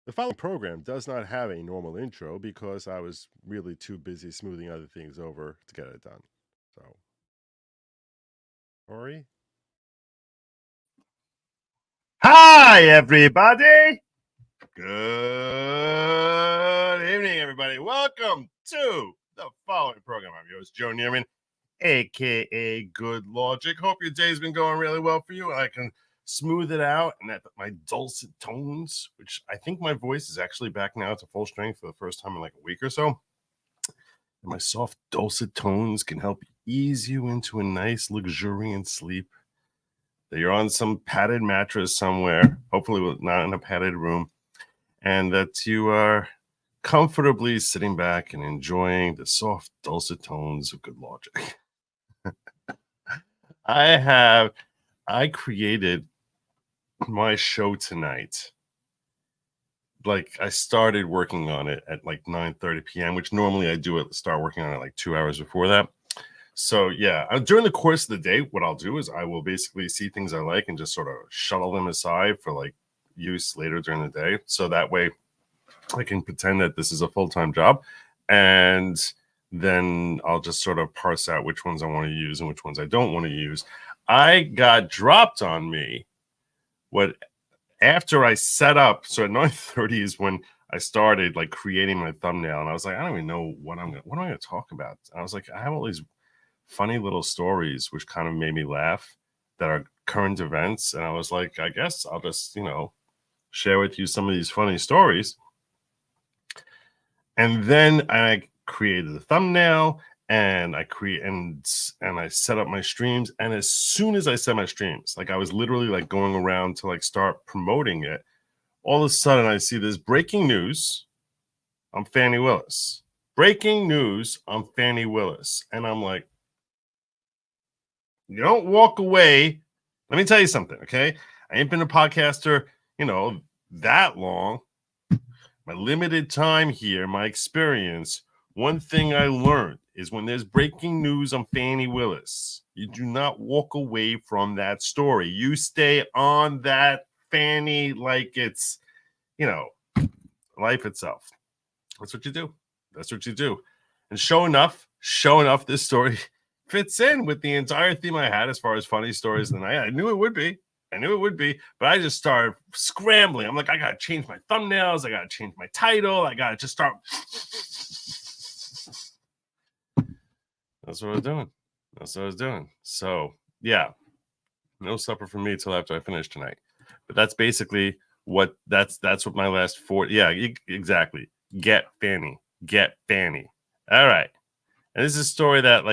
The following program does not have a normal intro because I was really too busy smoothing other things over to get it done. So, Ori? Hi, everybody. Good evening, everybody. Welcome to the following program. I'm yours, Joe Neerman, aka Good Lawgic. Hope your day's been going really well for you. I can smooth it out, and that my dulcet tones, which I think my voice is actually back now to full strength for the first time in like a week or so. And my soft, dulcet tones can help ease you into a nice, luxuriant sleep. That you're on some padded mattress somewhere, hopefully not in a padded room, and that you are comfortably sitting back and enjoying the soft, dulcet tones of Good Logic. I created my show tonight. Like I started working on it at like 9:30 p.m., which normally I do it, start working on it like 2 hours before that. So yeah, during the course of the day, what I'll do is I will basically see things I like and just sort of shuttle them aside for like use later during the day. So that way I can pretend that this is a full-time job, and then I'll just sort of parse out which ones I want to use and which ones I don't want to use. I got dropped on me after I set up. So at 9:30 is when I started like creating my thumbnail, and I was like, I don't even know what am I going to talk about. And I was like, I have all these funny little stories which kind of made me laugh that are current events, and I was like, I guess I'll just share with you some of these funny stories. And then I created a thumbnail, and I set up my streams. And as soon as I set my streams, like I was literally like going around to like start promoting it, all of a sudden I see this breaking news on Fani Willis. Breaking news on Fani Willis. And I'm like, you don't walk away. Let me tell you something, okay? I ain't been a podcaster, that long. My limited time here, my experience, one thing I learned is when there's breaking news on Fani Willis, you do not walk away from that story. You stay on that Fani like it's, life itself. That's what you do. That's what you do. And sure enough, this story fits in with the entire theme I had as far as funny stories of the night. I knew it would be, but I just started scrambling. I'm like, I got to change my thumbnails. I got to change my title. I got to just start. That's what I was doing. So, yeah, no supper for me till after I finish tonight. But that's basically that's what my last four. Yeah, exactly. Get Fani. All right. And this is a story that,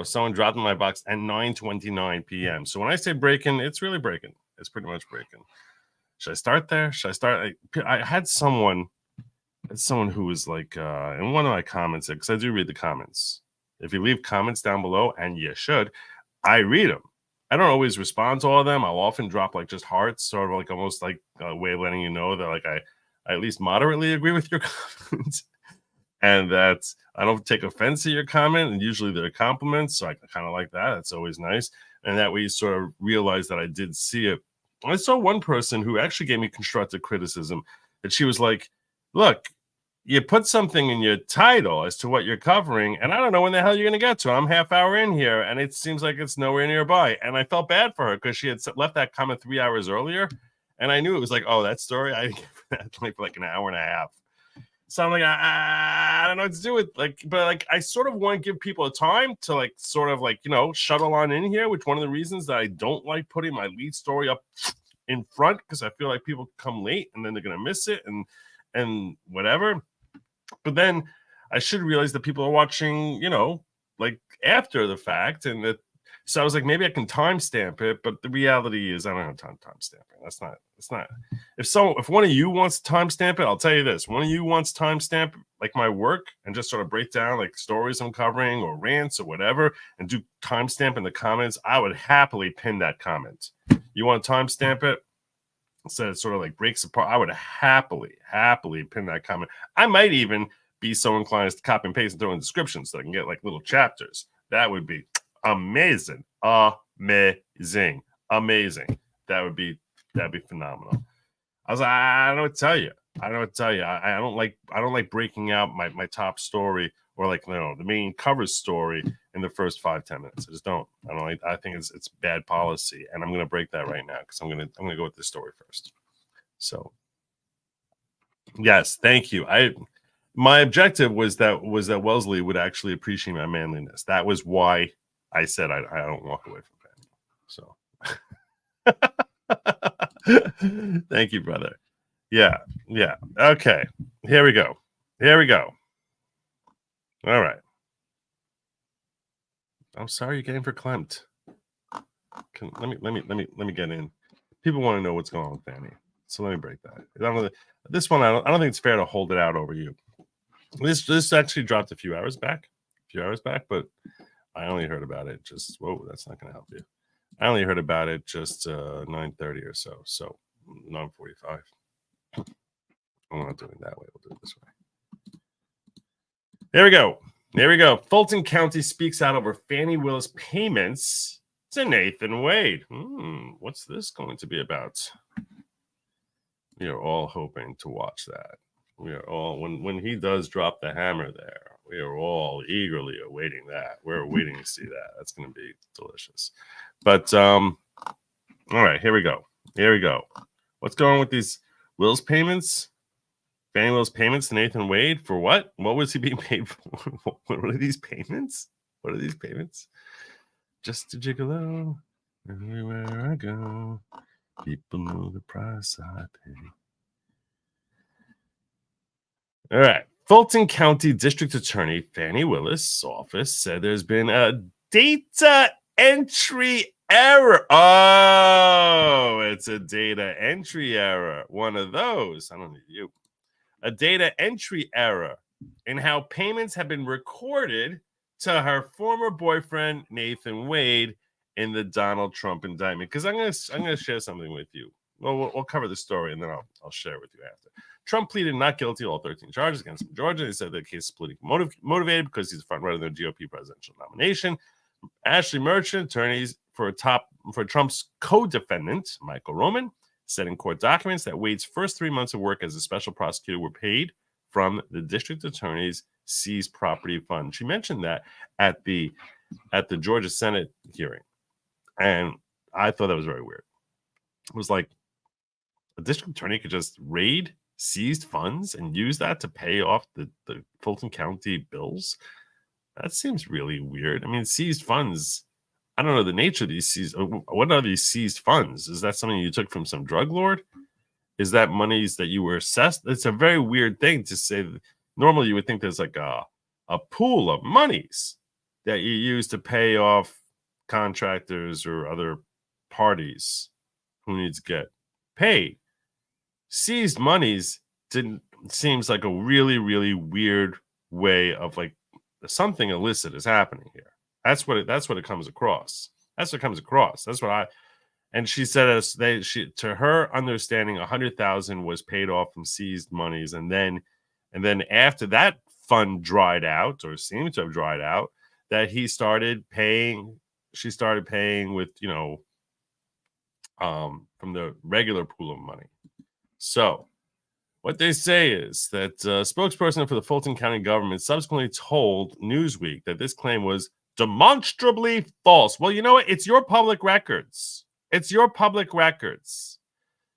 someone dropped in my box at 9:29 p.m. So when I say breaking, it's really breaking. It's pretty much breaking. Should I start there? I had someone who was like, in one of my comments, because I do read the comments. If you leave comments down below, and you should, I read them. I don't always respond to all of them. I'll often drop like just hearts, sort of like almost like a way of letting you know that like I at least moderately agree with your comments. And that I don't take offense to your comment, and usually they're compliments, so I kind of like that. That's always nice. And that way you sort of realize that I did see it. I saw one person who actually gave me constructive criticism, that she was like, look, you put something in your title as to what you're covering, and I don't know when the hell you're going to get to. I'm half hour in here, and it seems like it's nowhere nearby. And I felt bad for her because she had left that comment 3 hours earlier, and I knew it was like, oh, that story, I gave that for like an hour and a half. So I'm like, I don't know what to do with but I sort of want to give people a time to like sort of like, shuttle on in here, which one of the reasons that I don't like putting my lead story up in front, because I feel like people come late and then they're going to miss it and whatever. But then I should realize that people are watching, like after the fact, and that. So I was like, maybe I can timestamp it, but the reality is I don't have time timestamping. It's not. If one of you wants to timestamp it, I'll tell you this: one of you wants to timestamp like my work and just sort of break down like stories I'm covering or rants or whatever, and do timestamp in the comments, I would happily pin that comment. You want to timestamp it? Instead it sort of like breaks apart, I would happily pin that comment. I might even be so inclined as to copy and paste and throw in descriptions so I can get like little chapters. That would be amazing. That'd be phenomenal. I was like, I don't know what to tell you. I don't know what to tell you. I don't like breaking out my top story or like the main cover story in the first 5-10 minutes. I just don't. I think it's bad policy, and I'm gonna break that right now because I'm gonna go with this story first. So yes, thank you. My objective was that Wellesley would actually appreciate my manliness. That was why I said I don't walk away from Fanny. So thank you, brother. Yeah. Okay. Here we go. All right. I'm sorry you're getting verklempt. Let me get in. People want to know what's going on with Fanny, so let me break that. This one, I don't think it's fair to hold it out over you. This actually dropped a few hours back, but I only heard about it just. Whoa, that's not going to help you. I only heard about it just 9:30 or so 9:45. I'm not doing it that way. We'll do it this way. There we go. Fulton County speaks out over Fani Willis payments to Nathan Wade. What's this going to be about? We are all hoping to watch that. We are all when he does drop the hammer there. We are all eagerly awaiting that. We're waiting to see that. That's going to be delicious. But all right, here we go. What's going on with these Willis payments? Fani Willis payments to Nathan Wade for what? What was he being paid for? What are these payments? Just to giggle everywhere I go. People know the price I pay. All right. Fulton County District Attorney Fani Willis' office said there's been a data entry error. Oh, it's a data entry error. One of those. I don't need you. A data entry error in how payments have been recorded to her former boyfriend Nathan Wade in the Donald Trump indictment. Because I'm gonna share something with you. Well, we'll cover the story and then I'll share it with you after. Trump pleaded not guilty to all 13 charges against him in Georgia. He said the case is politically motivated because he's a front runner in the GOP presidential nomination. Ashley Merchant, attorneys for Trump's co-defendant Michael Roman, said in court documents that Wade's first 3 months of work as a special prosecutor were paid from the district attorney's seized property fund. She mentioned that at the Georgia Senate hearing, and I thought that was very weird. It was like a district attorney could just raid seized funds and use that to pay off the Fulton County bills. That seems really weird. I mean, seized funds, I don't know the nature of these seized. What are these seized funds? Is that something you took from some drug lord? Is that monies that you were assessed? It's a very weird thing to say. Normally, you would think there's like a pool of monies that you use to pay off contractors or other parties who need to get paid. Seized monies seems like a really, really weird way of like something illicit is happening here. That's what it comes across. And she said to her understanding, 100,000 was paid off from seized monies, and then after that fund dried out or seemed to have dried out, that she started paying with from the regular pool of money. So what they say is that a spokesperson for the Fulton County government subsequently told Newsweek that this claim was demonstrably false. Well, you know what? It's your public records.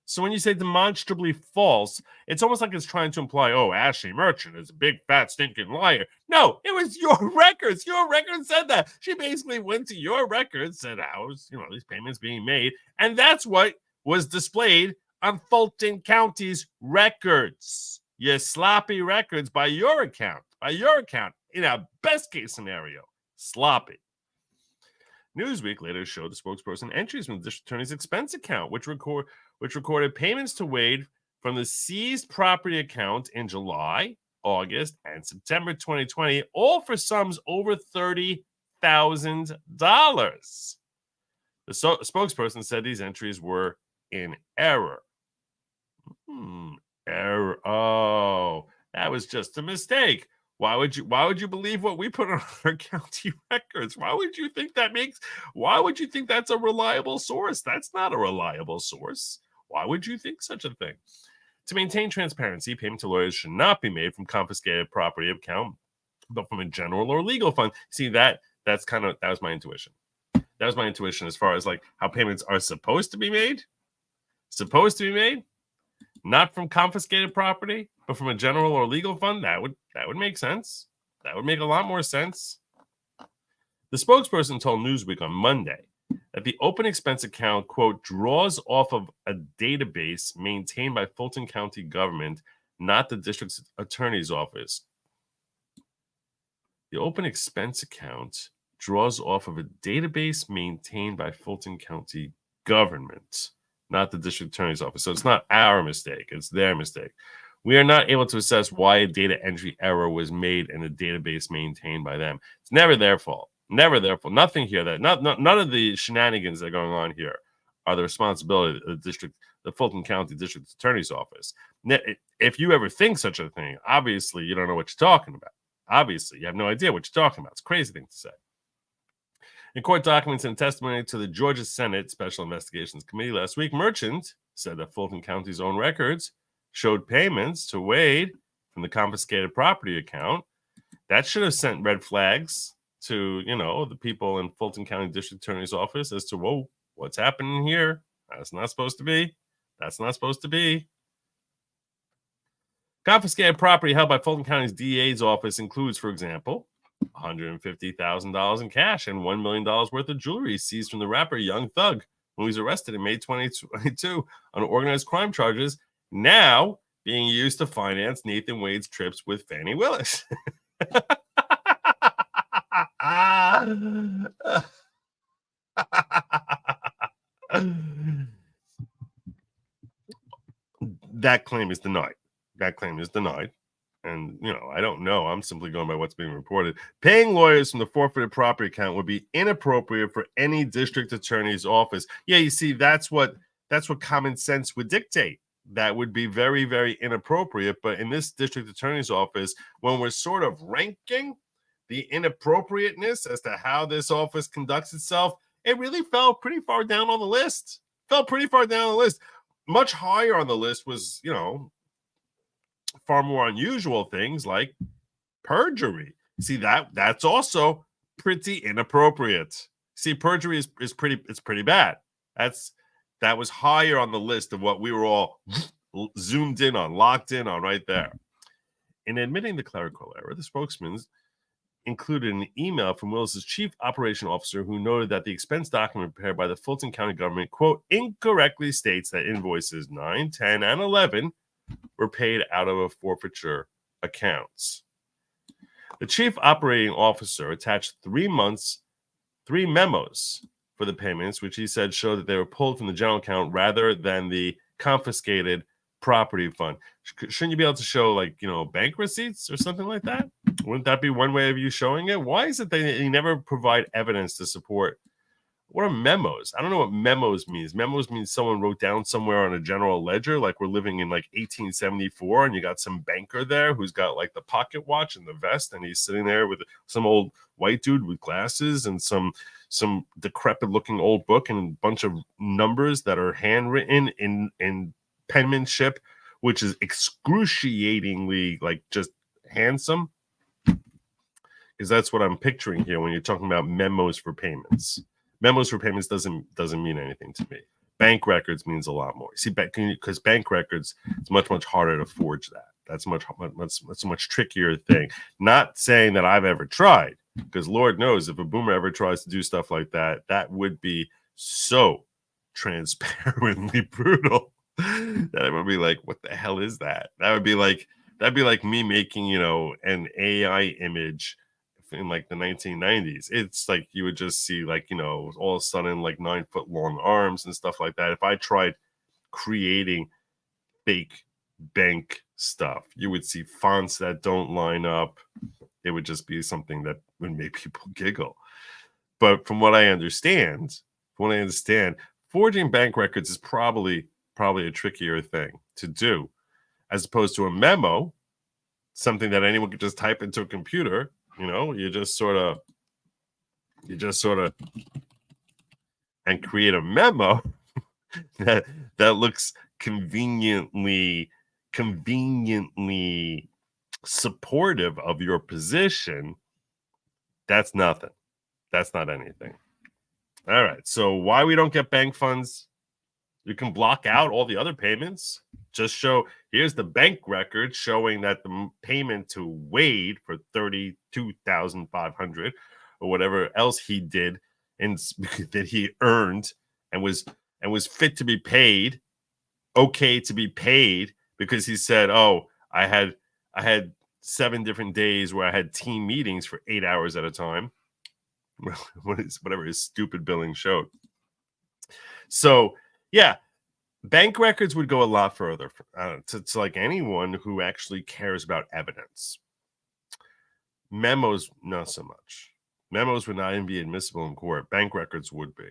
So when you say demonstrably false, it's almost like it's trying to imply, oh, Ashley Merchant is a big, fat, stinking liar. No, it was your records. Your records said that. She basically went to your records, said how was, these payments being made. And that's what was displayed on Fulton County's records. Your sloppy records by your account. In a best case scenario, sloppy. Newsweek later showed the spokesperson entries from the district attorney's expense account, which recorded payments to Wade from the seized property account in July, August, and September 2020, all for sums over $30,000. The spokesperson said these entries were in error. Error. Oh, that was just a mistake. Why would you believe what we put on our county records? Why would you think that's a reliable source? That's not a reliable source. Why would you think such a thing? To maintain transparency, payment to lawyers should not be made from confiscated property account, but from a general or legal fund. See, that was my intuition. That was my intuition as far as like how payments are supposed to be made. Not from confiscated property, but from a general or legal fund. That would make sense. That would make a lot more sense. The spokesperson told Newsweek on Monday that the open expense account, quote, draws off of a database maintained by Fulton County government, not the district's attorney's office. The open expense account draws off of a database maintained by Fulton County government, not the district attorney's office. So it's not our mistake, it's their mistake. We are not able to assess why a data entry error was made in a database maintained by them. It's never their fault. Never their fault. Nothing here none of the shenanigans that are going on here are the responsibility of the Fulton County District Attorney's Office. If you ever think such a thing, obviously you don't know what you're talking about. Obviously, you have no idea what you're talking about. It's a crazy thing to say. In court documents and testimony to the Georgia Senate Special Investigations Committee last week, Merchant said that Fulton County's own records showed payments to Wade from the confiscated property account. That should have sent red flags to, the people in Fulton County District Attorney's Office as to, whoa, what's happening here? That's not supposed to be. That's not supposed to be. Confiscated property held by Fulton County's DA's office includes, for example, $150,000 in cash and $1 million worth of jewelry seized from the rapper Young Thug, who was arrested in May 2022 on organized crime charges, now being used to finance Nathan Wade's trips with Fani Willis. That claim is denied. And, I don't know. I'm simply going by what's being reported. Paying lawyers from the forfeited property account would be inappropriate for any district attorney's office. Yeah, you see, that's what common sense would dictate. That would be very, very inappropriate. But in this district attorney's office, when we're sort of ranking the inappropriateness as to how this office conducts itself, it really fell pretty far down on the list. Much higher on the list was, far more unusual things like perjury. See, that's also pretty inappropriate. See, perjury is pretty bad. That was higher on the list of what we were all zoomed in on, locked in on right there. In admitting the clerical error, the spokesman included an email from Willis's chief operation officer who noted that the expense document prepared by the Fulton County government, quote, incorrectly states that invoices 9, 10, and 11 were paid out of a forfeiture accounts. The chief operating officer attached three memos for the payments, which he said showed that they were pulled from the general account rather than the confiscated property fund. Shouldn't you be able to show bank receipts or something like that? Wouldn't that be one way of you showing it? Why is it that they never provide evidence to support? What are memos? I don't know what memos means. Memos means someone wrote down somewhere on a general ledger, like we're living in 1874, and you got some banker there who's got the pocket watch and the vest, and he's sitting there with some old white dude with glasses and some decrepit looking old book and a bunch of numbers that are handwritten in penmanship, which is excruciatingly just handsome. Because that's what I'm picturing here when you're talking about memos for payments. Memos for payments doesn't mean anything to me. Bank records means a lot more. See, because bank records, it's much harder to forge that. That's a much trickier thing. Not saying that I've ever tried, because Lord knows if a boomer ever tries to do stuff like that, that would be so transparently brutal that I would be like, what the hell is that? That'd be like me making, an AI image in the 1990s. It's like you would just see all of a sudden 9-foot long arms and stuff like that. If I tried creating fake bank stuff, you would see fonts that don't line up. It would just be something that would make people giggle. But from what I understand, forging bank records is probably a trickier thing to do, as opposed to a memo, something that anyone could just type into a computer. You just sort of and create a memo that looks conveniently conveniently supportive of your position, that's nothing. That's not anything. All right. So why we don't get bank funds? You can block out all the other payments. Just show, here's the bank record showing that the payment to Wade for $32,500 or whatever else he did and that he earned and was fit to be paid, okay to be paid, because he said, "Oh, I had 7 different days where I had team meetings for 8 hours at a time." Whatever his stupid billing showed. So, yeah, bank records would go a lot further to like anyone who actually cares about evidence. Memos, not so much. Memos would not even be admissible in court. Bank records would be.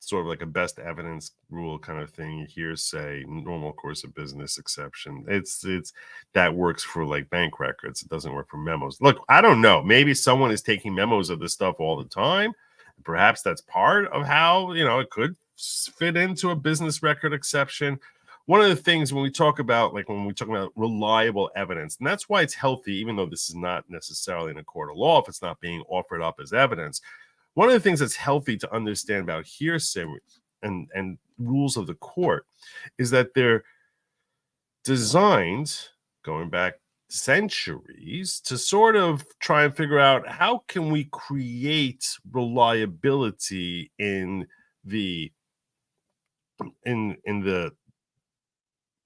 Sort of like a best evidence rule kind of thing. Hearsay, normal course of business exception. It's that works for like bank records. It doesn't work for memos. Look, I don't know. Maybe someone is taking memos of this stuff all the time. Perhaps that's part of how, it could fit into a business record exception. One of the things when we talk about reliable evidence, and that's why it's healthy, even though this is not necessarily in a court of law, if it's not being offered up as evidence. One of the things that's healthy to understand about hearsay and rules of the court is that they're designed, going back centuries, to sort of try and figure out how can we create reliability in the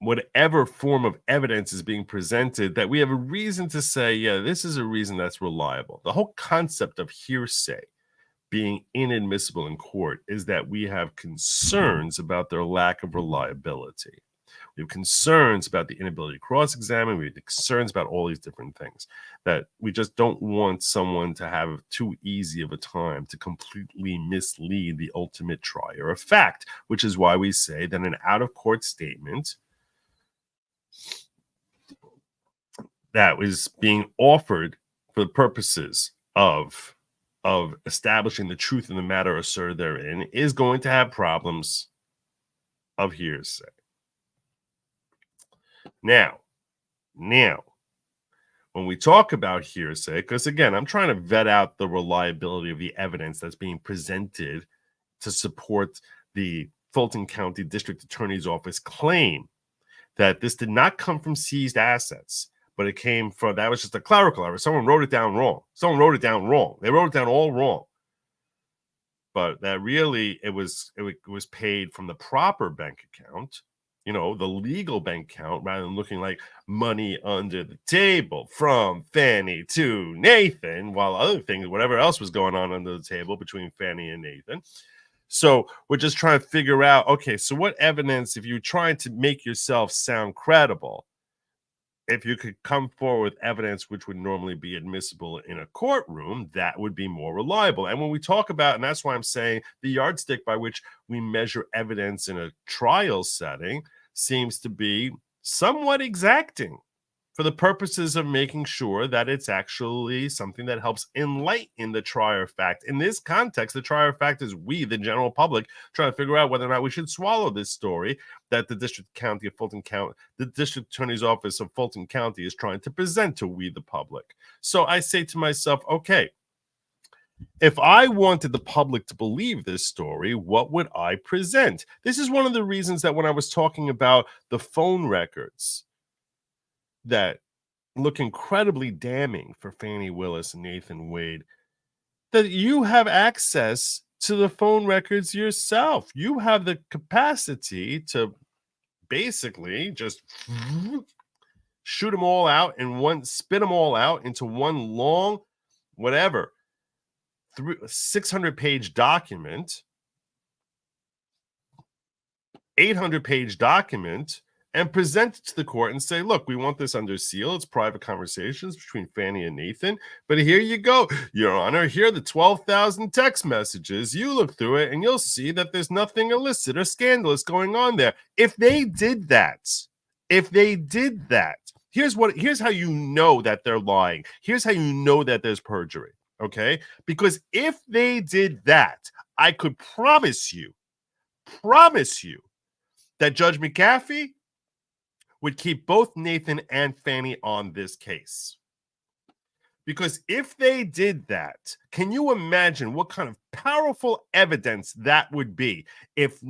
whatever form of evidence is being presented, that we have a reason to say, yeah, this is a reason that's reliable. The whole concept of hearsay being inadmissible in court is that we have concerns about their lack of reliability. We have concerns about the inability to cross-examine. We have concerns about all these different things, that we just don't want someone to have too easy of a time to completely mislead the ultimate trier of fact, which is why we say that an out-of-court statement that was being offered for the purposes of establishing the truth in the matter asserted therein is going to have problems of hearsay. Now, when we talk about hearsay, because again, I'm trying to vet out the reliability of the evidence that's being presented to support the Fulton County District Attorney's Office claim that this did not come from seized assets, but it came from, that was just a clerical error. Someone wrote it down wrong. They wrote it down all wrong. But that really, it was paid from the proper bank account, the legal bank account, rather than looking like money under the table from Fani to Nathan, while other things, whatever else was going on under the table between Fani and Nathan. So we're just trying to figure out, okay, so what evidence, if you're trying to make yourself sound credible, if you could come forward with evidence which would normally be admissible in a courtroom, that would be more reliable. And when we talk about, and that's why I'm saying the yardstick by which we measure evidence in a trial setting seems to be somewhat exacting for the purposes of making sure that it's actually something that helps enlighten the trier of fact. In this context, the trier of fact is we, the general public, trying to figure out whether or not we should swallow this story that the District Attorney's Office of Fulton County is trying to present to we, the public. So I say to myself, okay, if I wanted the public to believe this story, what would I present? This is one of the reasons that when I was talking about the phone records that look incredibly damning for Fani Willis and Nathan Wade, that you have access to the phone records yourself. You have the capacity to basically just shoot them all out in spit them all out into one long, 600-page document, 800-page document, and present it to the court and say, look, we want this under seal. It's private conversations between Fani and Nathan. But here you go, Your Honor. Here are the 12,000 text messages. You look through it and you'll see that there's nothing illicit or scandalous going on there. If they did that, here's how you know that they're lying. Here's how you know that there's perjury. Okay? Because if they did that, I could promise you that Judge McAfee would keep both Nathan and Fani on this case. Because if they did that, can you imagine what kind of powerful evidence that would be if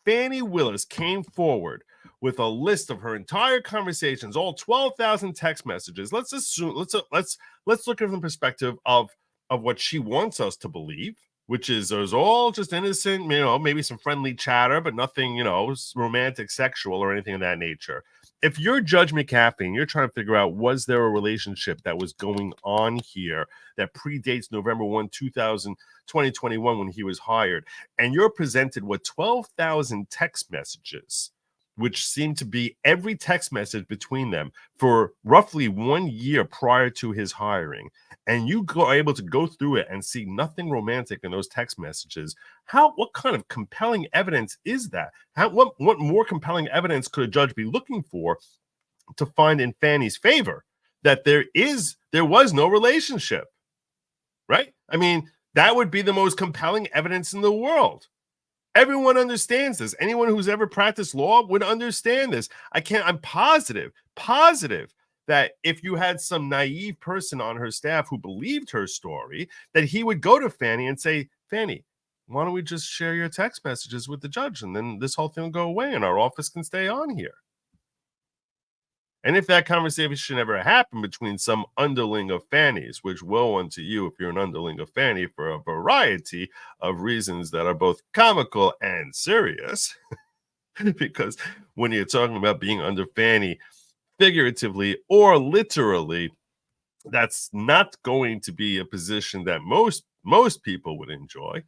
Fani Willis came forward with a list of her entire conversations, all 12,000 text messages? Let's assume, let's look at it from the perspective of what she wants us to believe, which is there's all just innocent, maybe some friendly chatter, but nothing, romantic, sexual, or anything of that nature. If you're Judge McAfee and you're trying to figure out, was there a relationship that was going on here that predates November 1, 2021 when he was hired, and you're presented with 12,000 text messages, which seem to be every text message between them for roughly 1 year prior to his hiring, and you are able to go through it and see nothing romantic in those text messages, what kind of compelling evidence is that? What more compelling evidence could a judge be looking for to find in Fani's favor that there was no relationship, right? I mean, that would be the most compelling evidence in the world. Everyone understands this. Anyone who's ever practiced law would understand this. I'm positive that if you had some naive person on her staff who believed her story, that he would go to Fani and say, Fani, why don't we just share your text messages with the judge, and then this whole thing will go away and our office can stay on here. And if that conversation ever happened between some underling of Fani's, which woe unto you if you're an underling of Fani for a variety of reasons that are both comical and serious, because when you're talking about being under Fani, figuratively or literally, that's not going to be a position that most people would enjoy.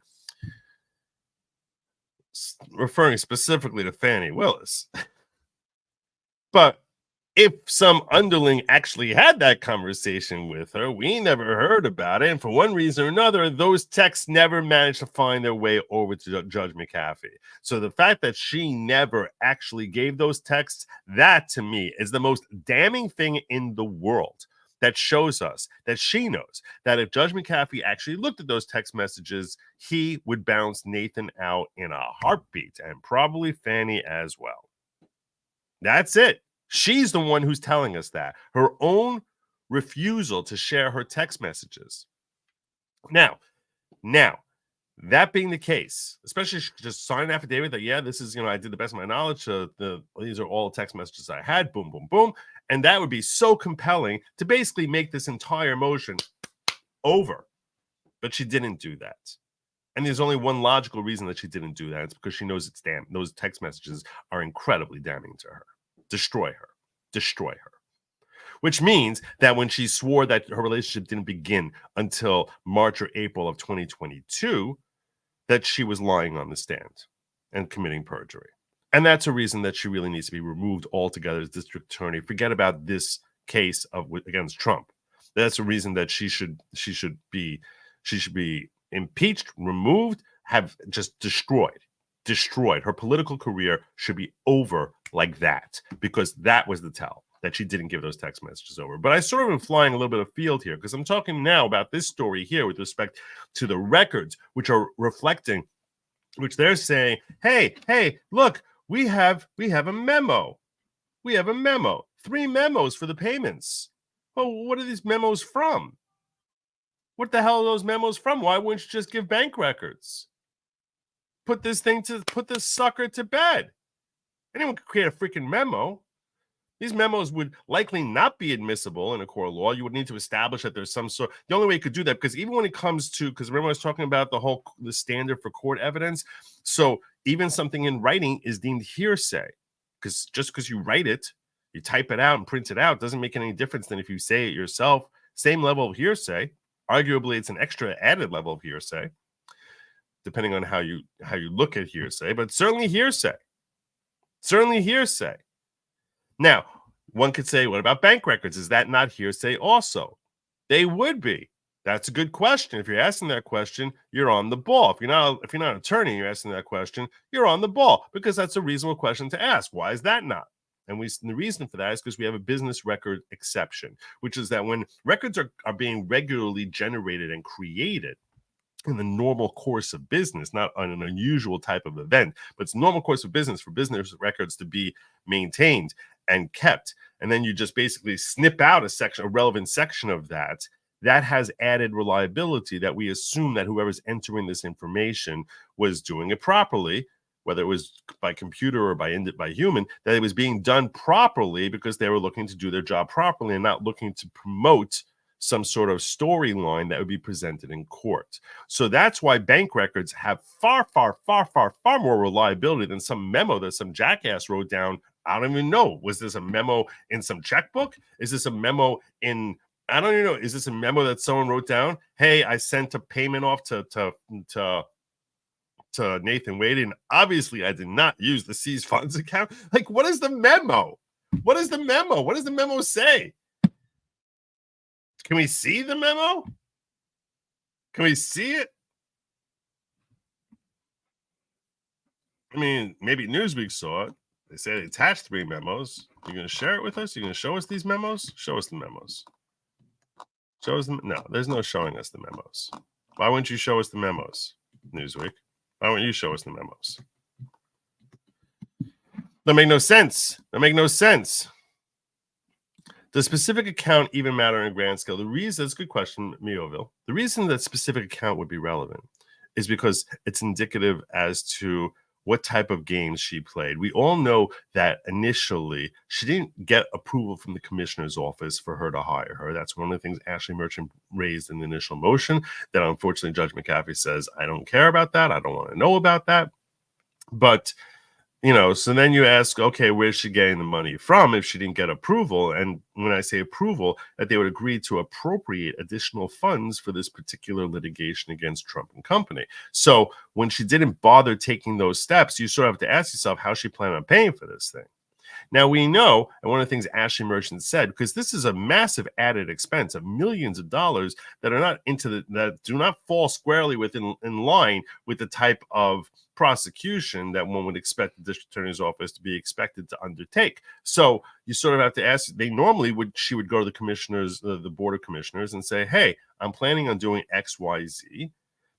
Referring specifically to Fani Willis. But if some underling actually had that conversation with her, we never heard about it. And for one reason or another, those texts never managed to find their way over to Judge McAfee. So the fact that she never actually gave those texts, that to me is the most damning thing in the world. That shows us that she knows that if Judge McAfee actually looked at those text messages, he would bounce Nathan out in a heartbeat, and probably Fani as well. That's it. She's the one who's telling us that. Her own refusal to share her text messages. Now, that being the case, especially just sign an affidavit that, yeah, this is, I did the best of my knowledge. These are all the text messages I had. Boom, boom, boom. And that would be so compelling to basically make this entire motion over. But she didn't do that. And there's only one logical reason that she didn't do that. It's because she knows those text messages are incredibly damning to her. Destroy her. Which means that when she swore that her relationship didn't begin until March or April of 2022, that she was lying on the stand and committing perjury. And that's a reason that she really needs to be removed altogether as district attorney. Forget about this case against Trump. That's a reason that she should be impeached, removed, have just destroyed. Her political career should be over like that, because that was the tell that she didn't give those text messages over. But I sort of am flying a little bit of field here, because I'm talking now about this story here with respect to the records, which are reflecting, which they're saying, hey, look, we have a memo. We have a memo. 3 memos for the payments. Well, what are these memos from? What the hell are those memos from? Why wouldn't you just give bank records? Put this sucker to bed. Anyone could create a freaking memo. These memos would likely not be admissible in a court of law. You would need to establish that there's some sort. The only way you could do that, because even when it comes to, because remember I was talking about the standard for court evidence. So even something in writing is deemed hearsay, because just because you write it, you type it out and print it out, doesn't make any difference than if you say it yourself. Same level of hearsay. Arguably, it's an extra added level of hearsay, depending on how you look at hearsay, but certainly hearsay. Certainly hearsay. Now, one could say, what about bank records? Is that not hearsay also? They would be. That's a good question. If you're asking that question, you're on the ball. If you're not an attorney, you're asking that question, you're on the ball, because that's a reasonable question to ask. Why is that not? And the reason for that is because we have a business record exception, which is that when records are being regularly generated and created in the normal course of business, not on an unusual type of event, but it's normal course of business for business records to be maintained and kept. And then you just basically snip out a relevant section of that. That has added reliability that we assume that whoever's entering this information was doing it properly, whether it was by computer or by human, that it was being done properly because they were looking to do their job properly and not looking to promote some sort of storyline that would be presented in court. So that's why bank records have far more reliability than some memo that some jackass wrote down. I don't even know. Was this a memo in some checkbook? Is this a memo in, I don't even know. Is this a memo that someone wrote down? Hey, I sent a payment off to Nathan Wade, and obviously I did not use the seized funds account. Like, what is the memo? What is the memo? What does the memo say? Can we see the memo? Can we see it? I mean, maybe Newsweek saw it. They said they attached 3 memos. You're going to share it with us? You're going to show us these memos? Show us the memos. Show us them. No, there's no showing us the memos. Why wouldn't you show us the memos, Newsweek? Why won't you show us the memos? That make no sense. That make no sense. Does specific account even matter in a grand scale? The reason, that's a good question, Mioville. The reason that specific account would be relevant is because it's indicative as to what type of games she played. We all know that initially she didn't get approval from the commissioner's office for her to hire her. That's one of the things Ashley Merchant raised in the initial motion that unfortunately Judge McAfee says, I don't care about that. I don't want to know about that. But so then you ask, okay, where's she getting the money from if she didn't get approval? And when I say approval, that they would agree to appropriate additional funds for this particular litigation against Trump and company. So when she didn't bother taking those steps, you sort of have to ask yourself how she planned on paying for this thing. Now, we know, and one of the things Ashley Merchant said, because this is a massive added expense of millions of dollars that are not that do not fall squarely in line with the type of prosecution that one would expect the district attorney's office to be expected to undertake. So you sort of have to ask, she would go to the commissioners, the board of commissioners, and say, hey, I'm planning on doing X, Y, Z.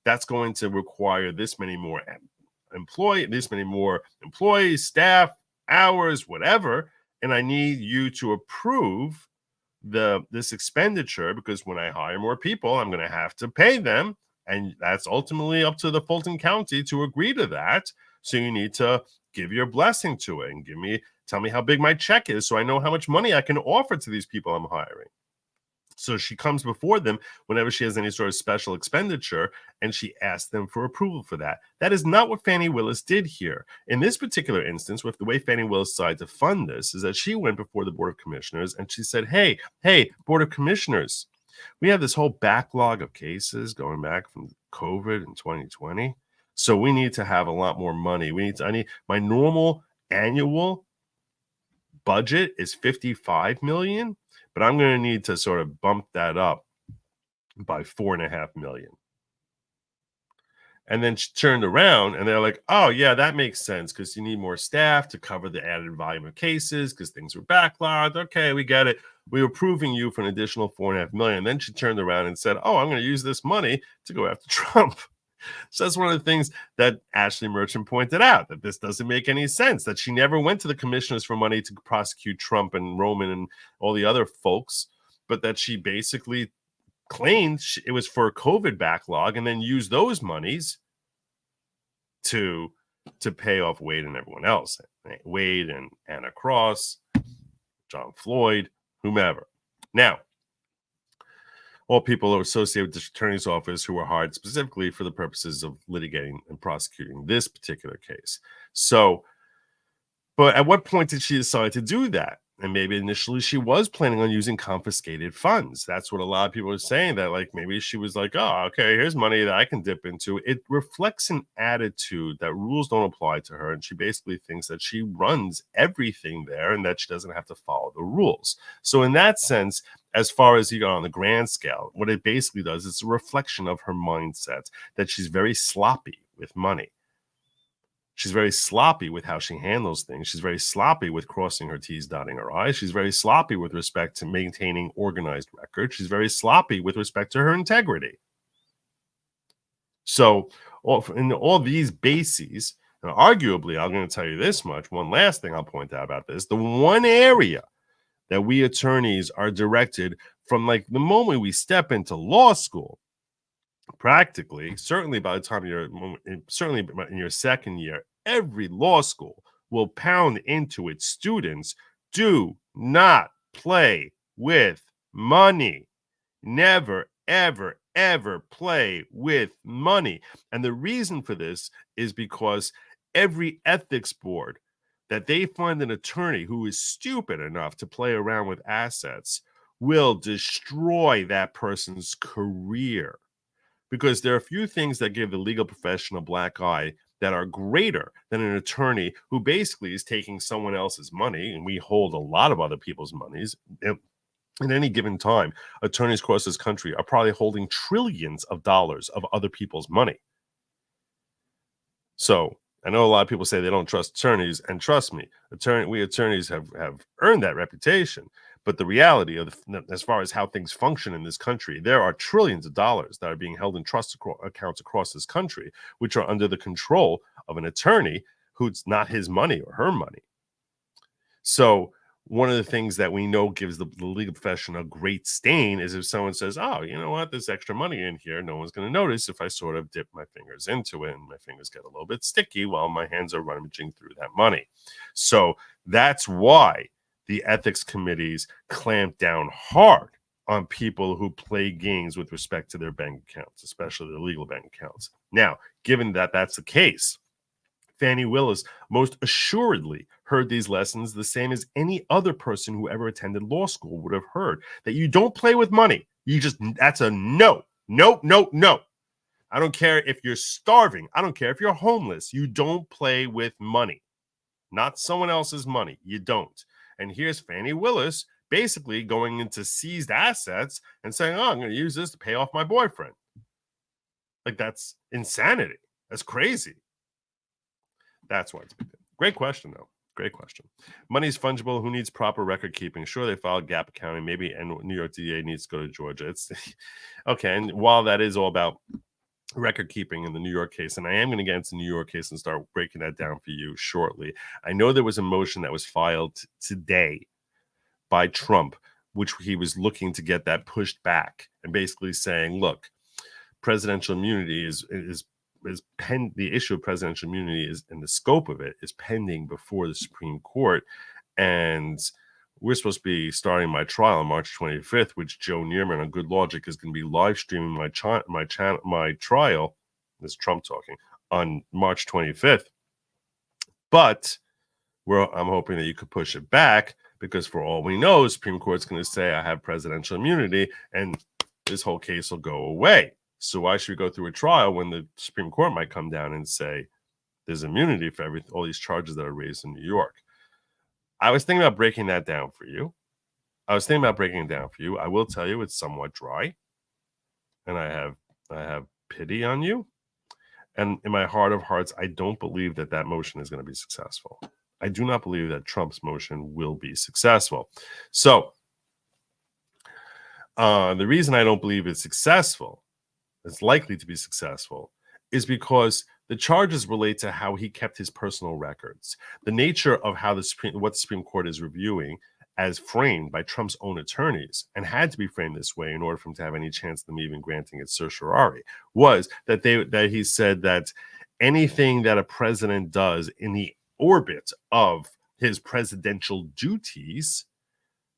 That's going to require this many more employees, staff, hours, whatever, and I need you to approve this expenditure, because when I hire more people, I'm going to have to pay them, and that's ultimately up to the Fulton County to agree to that. So you need to give your blessing to it and tell me how big my check is so I know how much money I can offer to these people I'm hiring. So she comes before them whenever she has any sort of special expenditure, and she asks them for approval for that. That is not what Fani Willis did here. In this particular instance, with the way Fani Willis decided to fund this, is that she went before the Board of Commissioners and she said, hey, Board of Commissioners, we have this whole backlog of cases going back from COVID in 2020. So we need to have a lot more money. I need my normal annual budget is $55 million. But I'm going to need to sort of bump that up by $4.5 million. And then she turned around and they're like, oh, yeah, that makes sense because you need more staff to cover the added volume of cases because things were backlogged. Okay, we get it. We were approving you for an additional $4.5 million. And then she turned around and said, oh, I'm going to use this money to go after Trump. So that's one of the things that Ashley Merchant pointed out, that this doesn't make any sense, that she never went to the commissioners for money to prosecute Trump and Roman and all the other folks, but that she basically claimed it was for a COVID backlog and then used those monies to pay off Wade and everyone else. Wade and Anna Cross, John Floyd, whomever. Now, all people are associated with the attorney's office who were hired specifically for the purposes of litigating and prosecuting this particular case. So, but at what point did she decide to do that? And maybe initially she was planning on using confiscated funds. That's what a lot of people are saying, that like maybe she was like, oh, okay, here's money that I can dip into. It reflects an attitude that rules don't apply to her. And she basically thinks that she runs everything there and that she doesn't have to follow the rules. So in that sense, as far as on the grand scale, what it basically does is a reflection of her mindset, that she's very sloppy with money. She's very sloppy with how she handles things. She's very sloppy with crossing her T's, dotting her I's. She's very sloppy with respect to maintaining organized records. She's very sloppy with respect to her integrity. So in all these bases, Now, arguably, I'm going to tell you this much. One last thing I'll point out about this. The one area that we attorneys are directed from like the moment we step into law school, practically, certainly by the time certainly in your second year, every law school will pound into its students, do not play with money. Never, ever, ever play with money. And the reason for this is because every ethics board that they find an attorney who is stupid enough to play around with assets will destroy that person's career. Because there are a few things that give the legal profession a black eye that are greater than an attorney who basically is taking someone else's money, and we hold a lot of other people's monies. At any given time, attorneys across this country are probably holding trillions of dollars of other people's money. So I know a lot of people say they don't trust attorneys, and trust me, we attorneys have earned that reputation. But the reality of as far as how things function in this country, there are trillions of dollars that are being held in trust accounts across this country, which are under the control of an attorney who's not his money or her money. So one of the things that we know gives the legal profession a great stain is if someone says, oh, you know what, there's extra money in here. No one's going to notice if I sort of dip my fingers into it and my fingers get a little bit sticky while my hands are rummaging through that money. So that's why the ethics committees clamp down hard on people who play games with respect to their bank accounts, especially their legal bank accounts. Now, given that that's the case, Fani Willis most assuredly heard these lessons the same as any other person who ever attended law school would have heard, that you don't play with money. That's a no. No, no, no. I don't care if you're starving. I don't care if you're homeless. You don't play with money. Not someone else's money. You don't. And here's Fani Willis basically going into seized assets and saying, oh, I'm going to use this to pay off my boyfriend. Like, that's insanity. That's crazy. That's why it's a big deal. Great question, though. Great question. Money's fungible. Who needs proper record keeping? Sure, they filed gap accounting. Maybe and New York DA needs to go to Georgia. It's okay. And while that is all about record keeping in the New York case, and I am going to get into the New York case and start breaking that down for you shortly. I know there was a motion that was filed today by Trump, which he was looking to get that pushed back and basically saying, look, presidential immunity is the issue of presidential immunity is, and the scope of it is pending before the Supreme Court. And we're supposed to be starting my trial on March 25th, which Joe Neerman on Good Lawgic is going to be live streaming my trial. This is Trump talking on March 25th. But I'm hoping that you could push it back, because for all we know, the Supreme Court's going to say I have presidential immunity, and this whole case will go away. So why should we go through a trial when the Supreme Court might come down and say there's immunity for all these charges that are raised in New York? I was thinking about breaking that down for you. I will tell you it's somewhat dry, and I have pity on you. And in my heart of hearts, I don't believe that motion is going to be successful. I do not believe that Trump's motion will be successful. So the reason I don't believe it's likely to be successful, is because the charges relate to how he kept his personal records. The nature of how what the Supreme Court is reviewing, as framed by Trump's own attorneys, and had to be framed this way in order for him to have any chance of them even granting it certiorari, was that he said that anything that a president does in the orbit of his presidential duties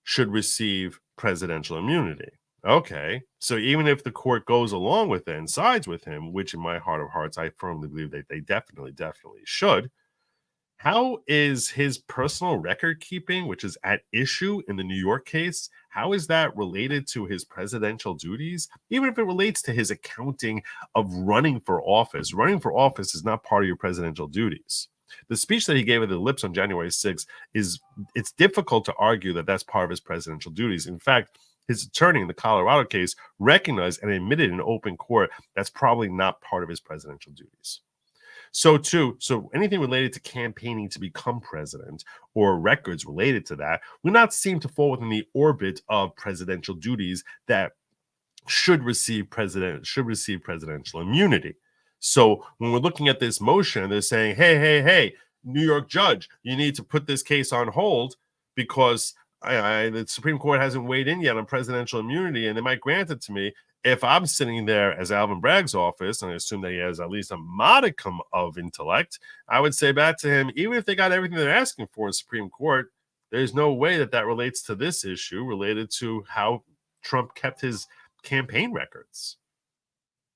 should receive presidential immunity. Okay, so even if the court goes along with it and sides with him, which in my heart of hearts, I firmly believe that they definitely should, how is his personal record keeping, which is at issue in the New York case, how is that related to his presidential duties? Even if it relates to his accounting of running for office. Running for office is not part of your presidential duties. The speech that he gave at the Lips on January 6th it's difficult to argue that that's part of his presidential duties. In fact, his attorney in the Colorado case recognized and admitted in open court that's probably not part of his presidential duties. So anything related to campaigning to become president or records related to that would not seem to fall within the orbit of presidential duties that should receive presidential immunity. So when we're looking at this motion, they're saying, hey, New York judge, you need to put this case on hold because the Supreme Court hasn't weighed in yet on presidential immunity, and they might grant it to me. If I'm sitting there as Alvin Bragg's office, and I assume that he has at least a modicum of intellect, I would say back to him, even if they got everything they're asking for in Supreme Court, there's no way that relates to this issue related to how Trump kept his campaign records.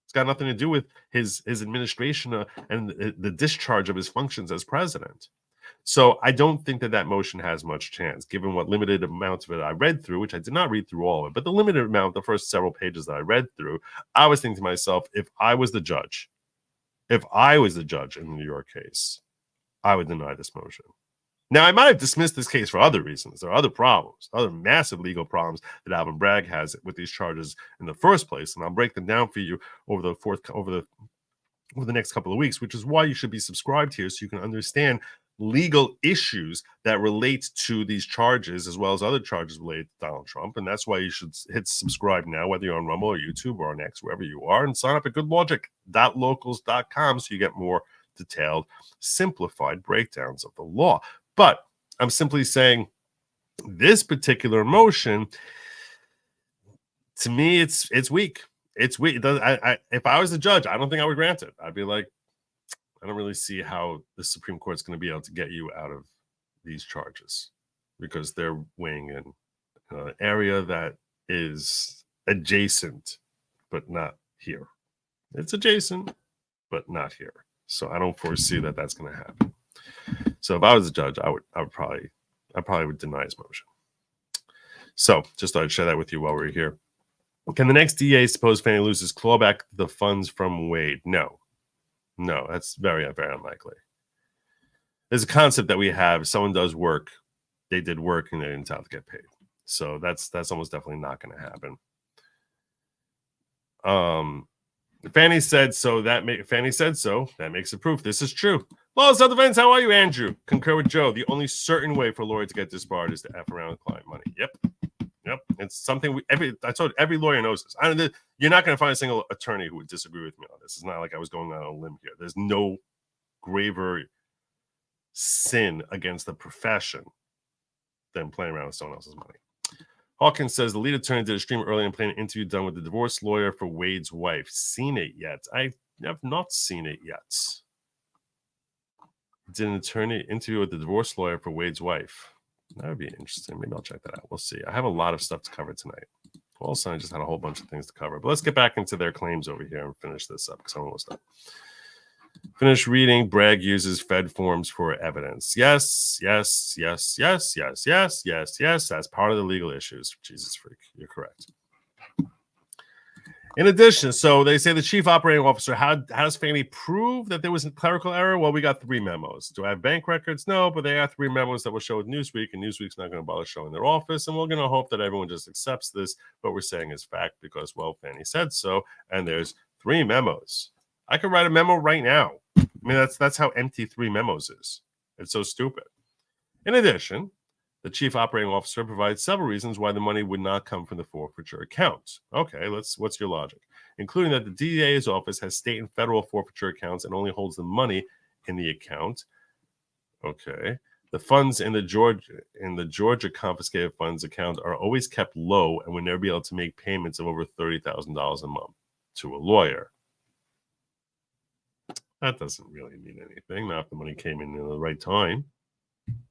It's got nothing to do with his administration and the discharge of his functions as president. So I don't think that motion has much chance, given what limited amount of it I read through, which I did not read through all of it, but the limited amount, the first several pages that I read through, I was thinking to myself, if I was the judge in the New York case, I would deny this motion. Now, I might have dismissed this case for other reasons. There are other problems, other massive legal problems that Alvin Bragg has with these charges in the first place, and I'll break them down for you over the next couple of weeks, which is why you should be subscribed here so you can understand legal issues that relate to these charges as well as other charges related to Donald Trump. And that's why you should hit subscribe now, whether you're on Rumble or YouTube or on X, wherever you are, and sign up at goodlogic.locals.com so you get more detailed, simplified breakdowns of the law. But I'm simply saying this particular motion, to me, it's weak. It's weak. If I was the judge, I don't think I would grant it. I'd be like, I don't really see how the Supreme Court is going to be able to get you out of these charges because they're weighing in an area that is adjacent, but not here. It's adjacent, but not here. So I don't foresee that that's going to happen. So if I was a judge, I probably would deny his motion. So just thought I'd share that with you while we're here. Can the next DA suppose Fani loses claw back the funds from Wade? No, that's very, very unlikely. There's a concept that we have. Someone does work, they did work, and they didn't have to get paid. So that's almost definitely not going to happen. Fani said so. That makes it proof. This is true. Well, self-defense. How are you, Andrew? Concur with Joe. The only certain way for a lawyer to get disbarred is to F around with client money. Yep. It's something I told every lawyer knows this. You're not going to find a single attorney who would disagree with me on this. It's not like I was going on a limb here. There's no graver sin against the profession than playing around with someone else's money. Hawkins says the lead attorney did a stream early and playing an interview done with the divorce lawyer for Wade's wife. Seen it yet? I have not seen it yet. Did an attorney interview with the divorce lawyer for Wade's wife? That would be interesting. Maybe I'll check that out. We'll see. I have a lot of stuff to cover tonight. Also, I just had a whole bunch of things to cover. But let's get back into their claims over here and finish this up because I'm almost done. Finish reading. Bragg uses Fed forms for evidence. Yes. That's part of the legal issues. Jesus freak. You're correct. In addition, so they say the chief operating officer, how does Fani prove that there was a clerical error? Well, we got 3 memos. Do I have bank records? No, but they have 3 memos that will show with Newsweek, and Newsweek's not going to bother showing their office, and we're going to hope that everyone just accepts this, what we're saying is fact because, well, Fani said so, and there's 3 memos. I could write a memo right now. I mean, that's how empty 3 memos is. It's so stupid. In addition, the chief operating officer provides several reasons why the money would not come from the forfeiture account. Okay, what's your logic? Including that the DA's office has state and federal forfeiture accounts and only holds the money in the account. Okay. The funds in the Georgia confiscated funds account are always kept low and would never be able to make payments of over $30,000 a month to a lawyer. That doesn't really mean anything. Not if the money came in at the right time.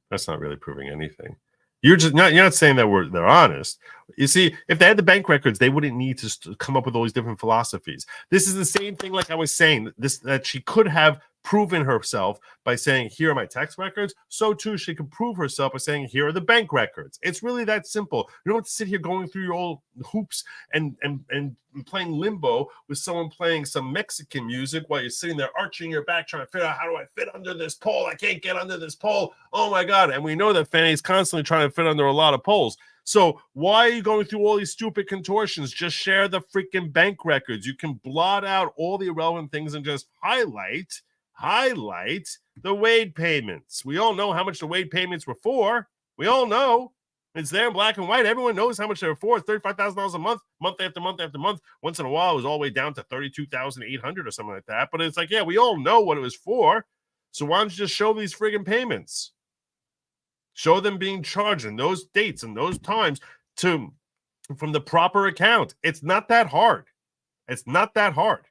That's not really proving anything. You're not saying that they're honest. You see, if they had the bank records, they wouldn't need to come up with all these different philosophies. This is the same thing like I was saying, that she could have proven herself by saying, here are my tax records. So too, she could prove herself by saying, here are the bank records. It's really that simple. You don't have to sit here going through your old hoops and playing limbo with someone playing some Mexican music while you're sitting there arching your back trying to figure out, how do I fit under this pole? I can't get under this pole. Oh my God. And we know that Fani is constantly trying to fit under a lot of poles. So why are you going through all these stupid contortions? Just share the freaking bank records. You can blot out all the irrelevant things and just highlight the Wade payments. We all know how much the Wade payments were for. We all know. It's there in black and white. Everyone knows how much they're for. It's $35,000 a month, month after month after month. Once in a while, it was all the way down to $32,800 or something like that. But it's like, yeah, we all know what it was for. So why don't you just show these friggin' payments? Show them being charged in those dates and those times from the proper account. It's not that hard. It's not that hard.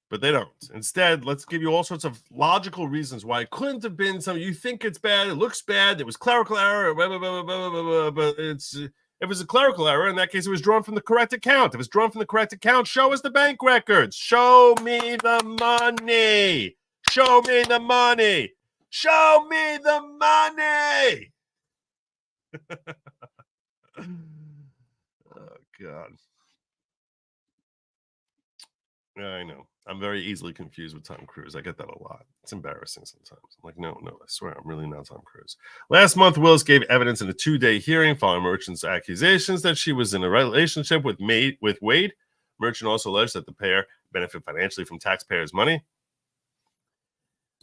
But they don't. Instead, let's give you all sorts of logical reasons why it couldn't have been something. You think it's bad, it looks bad, it was clerical error, blah, blah, blah, blah, blah, blah, but if it was a clerical error, in that case, it was drawn from the correct account. If it's drawn from the correct account, show us the bank records. Show me the money. Show me the money. Show me the money. Oh, God. Yeah, I know. I'm very easily confused with Tom Cruise. I get that a lot. It's embarrassing sometimes. I'm like, no, I swear, I'm really not Tom Cruise. Last month, Willis gave evidence in a 2-day hearing following Merchant's accusations that she was in a relationship with Wade. Merchant also alleged that the pair benefit financially from taxpayers' money.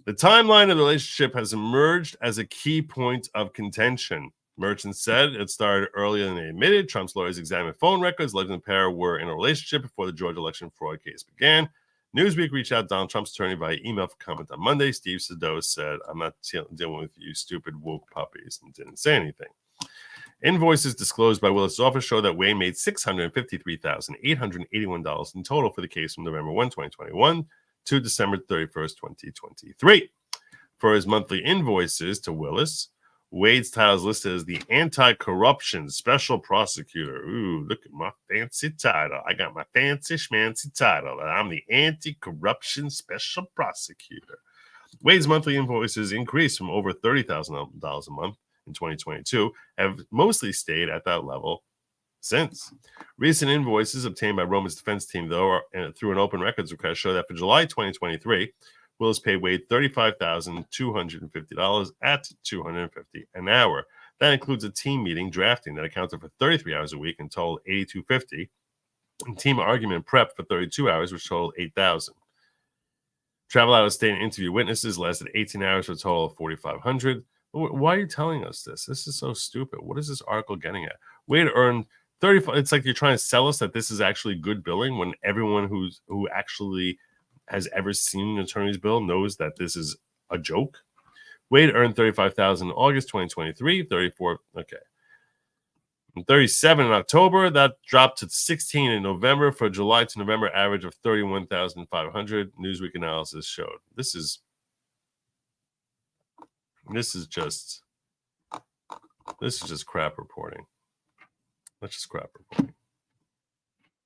The timeline of the relationship has emerged as a key point of contention. Merchant said it started earlier than they admitted. Trump's lawyers examined phone records, alleging the pair were in a relationship before the Georgia election fraud case began. Newsweek reached out to Donald Trump's attorney via email for comment on Monday. Steve Siddall said, I'm not dealing with you stupid woke puppies, and didn't say anything. Invoices disclosed by Willis' office show that Wayne made $653,881 in total for the case from November 1, 2021 to December 31st, 2023. For his monthly invoices to Willis, Wade's title is listed as the Anti-Corruption Special Prosecutor. Ooh, look at my fancy title. I got my fancy schmancy title. I'm the Anti-Corruption Special Prosecutor. Wade's monthly invoices increased from over $30,000 a month in 2022, have mostly stayed at that level since. Recent invoices obtained by Roman's defense team, though, through an open records request, show that for July 2023, Willis paid Wade $35,250 at $250 an hour. That includes a team meeting drafting that accounted for 33 hours a week and totaled $82.50, and team argument prep for 32 hours, which totaled $8,000. Travel out of state and interview witnesses lasted 18 hours for a total of $4,500. Why are you telling us this? This is so stupid. What is this article getting at? Wade earned 35. It's like you're trying to sell us that this is actually good billing when everyone who actually has ever seen an attorney's bill knows that this is a joke. Wade earned $35,000 in August 2023, 34. Okay. And 37 in October. That dropped to 16 in November for July to November average of 31,500. Newsweek analysis showed. This is just crap reporting. That's just crap reporting.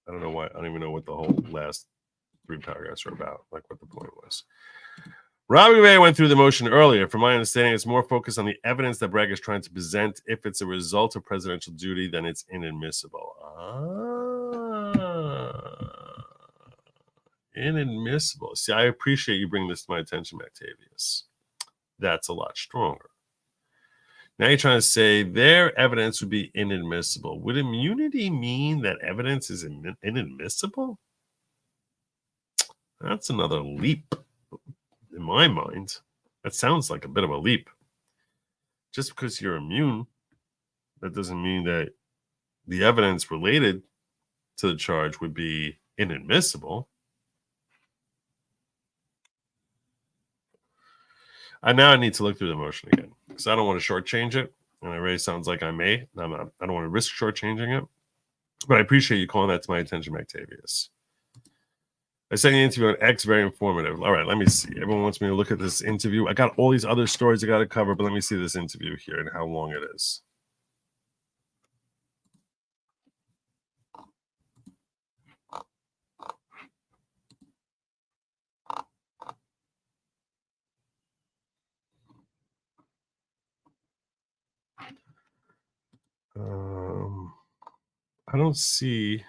I don't know why. I don't even know what the whole last 3 paragraphs are about, like what the point was. Robbie Ray went through the motion earlier. From my understanding, it's more focused on the evidence that Bragg is trying to present. If it's a result of presidential duty, then it's inadmissible. Inadmissible. See, I appreciate you bringing this to my attention, Octavius. That's a lot stronger. Now you're trying to say their evidence would be inadmissible. Would immunity mean that evidence is inadmissible? That's another leap in my mind. That sounds like a bit of a leap. Just because you're immune, that doesn't mean that the evidence related to the charge would be inadmissible. Now I need to look through the motion again because I don't want to shortchange it. And it really sounds like I may. I don't want to risk shortchanging it. But I appreciate you calling that to my attention, Octavius. I sent an interview on X, very informative. All right, let me see. Everyone wants me to look at this interview. I got all these other stories I got to cover, but let me see this interview here and how long it is. I don't see.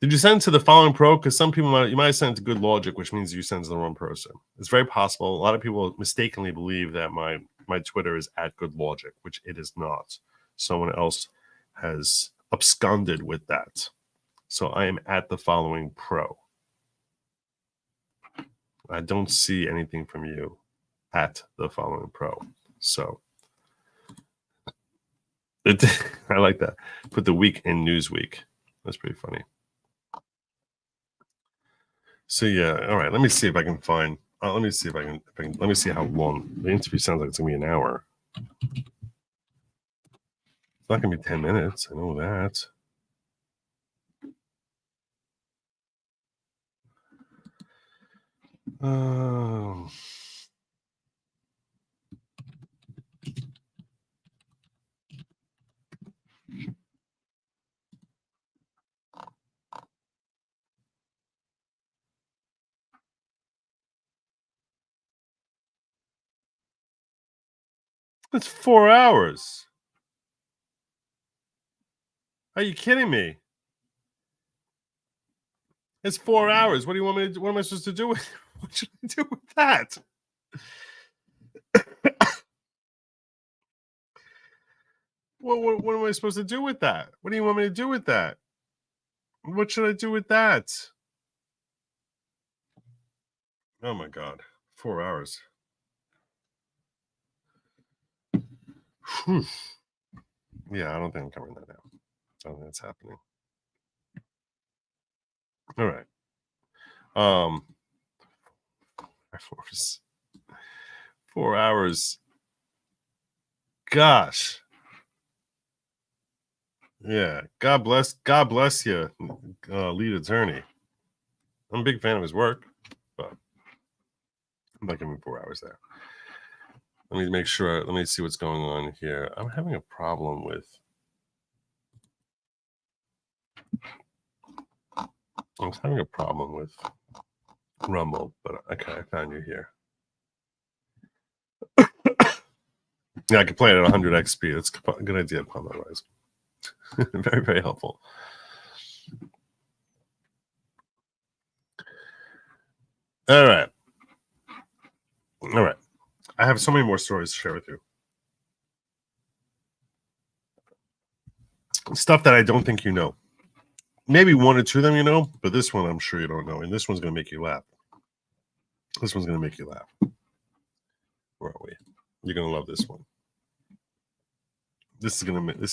Did you send to the following pro? Because some people you might have sent to Good Lawgic, which means you sent to the wrong person. It's very possible. A lot of people mistakenly believe that my Twitter is at Good Lawgic, which it is not. Someone else has absconded with that. So I am at the following pro. I don't see anything from you. at the following pro. So I like that. Put the week in Newsweek. That's pretty funny. So yeah, all right. Let me see if I can find. Let me see if I can. Let me see how long the interview sounds like. It's gonna be an hour. It's not gonna be 10 minutes. I know that. It's 4 hours. Are you kidding me? It's 4 hours. What do you want me to do? What am I supposed to do with? What should I do with that? What am I supposed to do with that? What do you want me to do with that? What should I do with that? Oh my God. 4 hours. Whew. Yeah, I don't think I'm covering that now. I don't think that's happening. All right. 4 hours. Gosh. Yeah. God bless you, lead attorney. I'm a big fan of his work, but I'm not giving him 4 hours there. Let me make sure. Let me see what's going on here. I'm having a problem with. I'm having a problem with Rumble, but okay, I found you here. Yeah, I can play it at 100x speed. That's a good idea, Palmer-wise. Very, very helpful. All right. I have so many more stories to share with you. Stuff that I don't think you know. Maybe one or two of them you know, but this one I'm sure you don't know. And this one's going to make you laugh. This one's going to make you laugh. Where are we? You're going to love this one. This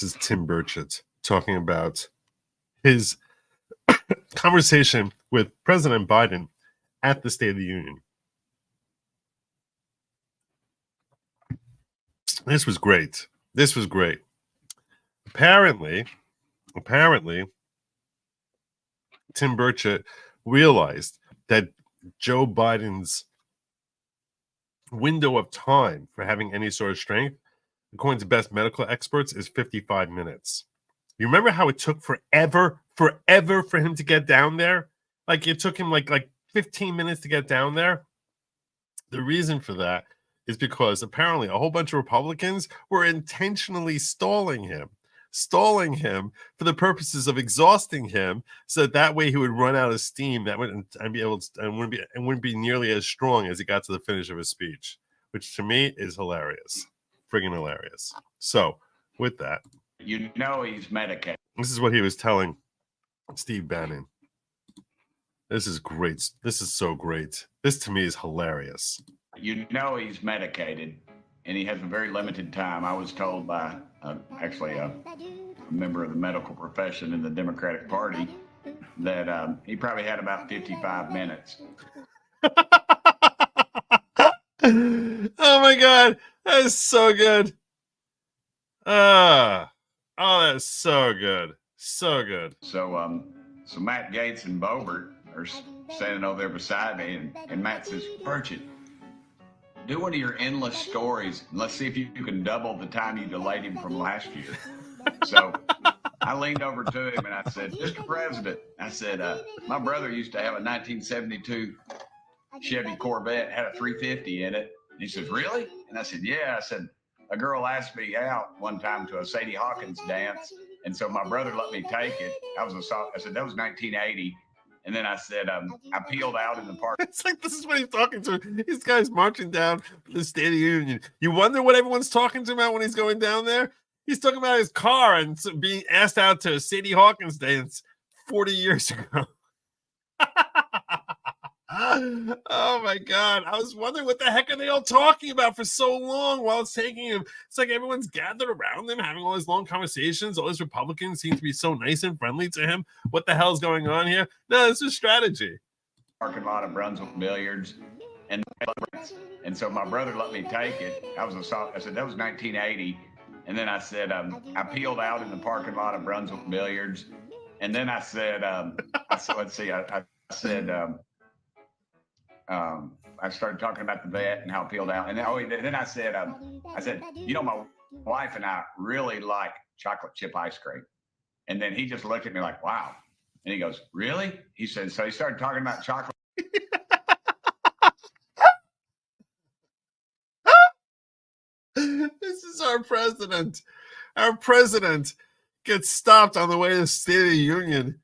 is Tim Burchett talking about his conversation with President Biden at the State of the Union. This was great. Apparently, Tim Burchett realized that Joe Biden's window of time for having any sort of strength, according to best medical experts, is 55 minutes. You remember how it took forever for him to get down there? Like it took him like 15 minutes to get down there. The reason for that is because apparently a whole bunch of Republicans were intentionally stalling him for the purposes of exhausting him, so that way he would run out of steam. That would and be able to, and wouldn't be nearly as strong as he got to the finish of his speech, which to me is hilarious, friggin' hilarious. So with that, you know he's medicated. This is what he was telling Steve Bannon. This is great. This is so great. This to me is hilarious. You know he's medicated, and he has a very limited time. I was told by actually a member of the medical profession in the Democratic Party that he probably had about 55 minutes. Oh my God, that is so good. Oh, that's so good. So good. So Matt Gaetz and Boebert are standing over there beside me, and Matt says, Burchett, do one of your endless stories, and let's see if you can double the time you delayed him from last year. So I leaned over to him and I said, Mr. President, I said, my brother used to have a 1972 Chevy Corvette, had a 350 in it. And he says, really? And I said, yeah. I said, a girl asked me out one time to a Sadie Hawkins dance, and so my brother let me take it. I said, that was 1980. And then I said, I peeled out in the park. It's like, this is what he's talking to. These guys marching down the State of the Union. You wonder what everyone's talking to him about when he's going down there? He's talking about his car and being asked out to a Sadie Hawkins dance 40 years ago. Oh my God. I was wondering what the heck are they all talking about for so long while it's taking him. It's like everyone's gathered around him having all these long conversations. All these Republicans seem to be so nice and friendly to him. What the hell's going on here? No, this is strategy. Parking lot of Brunswick Billiards. And so my brother let me take it. I said, that was 1980. And then I said, I peeled out in the parking lot of Brunswick Billiards. And then I said, let's see, I said, I started talking about the vet and how I peeled out. And then I said, you know, my wife and I really like chocolate chip ice cream. And then he just looked at me like, wow. And he goes, really? He said, so he started talking about chocolate. This is our president. Our president gets stopped on the way to the State of the Union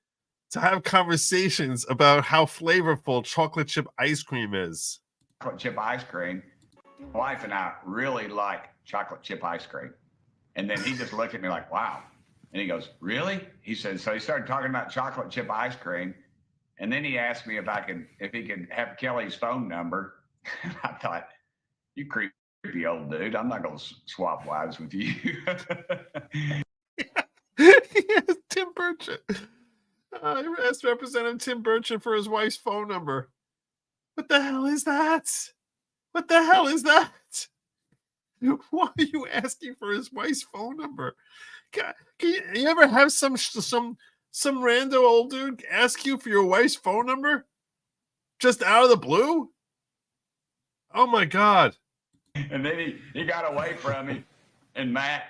to have conversations about how flavorful chocolate chip ice cream is. Chocolate chip ice cream. My wife and I really like chocolate chip ice cream. And then he just looked at me like, wow. And he goes, really? He said, so he started talking about chocolate chip ice cream. And then he asked me if he could have Kelly's phone number. And I thought, you creepy old dude, I'm not going to swap wives with you. Yes, Tim Burchett. I asked Representative Tim Burchett for his wife's phone number. What the hell is that? What the hell is that? Why are you asking for his wife's phone number? Can you ever have some rando old dude ask you for your wife's phone number? Just out of the blue? Oh my God. And then he got away from me, and Matt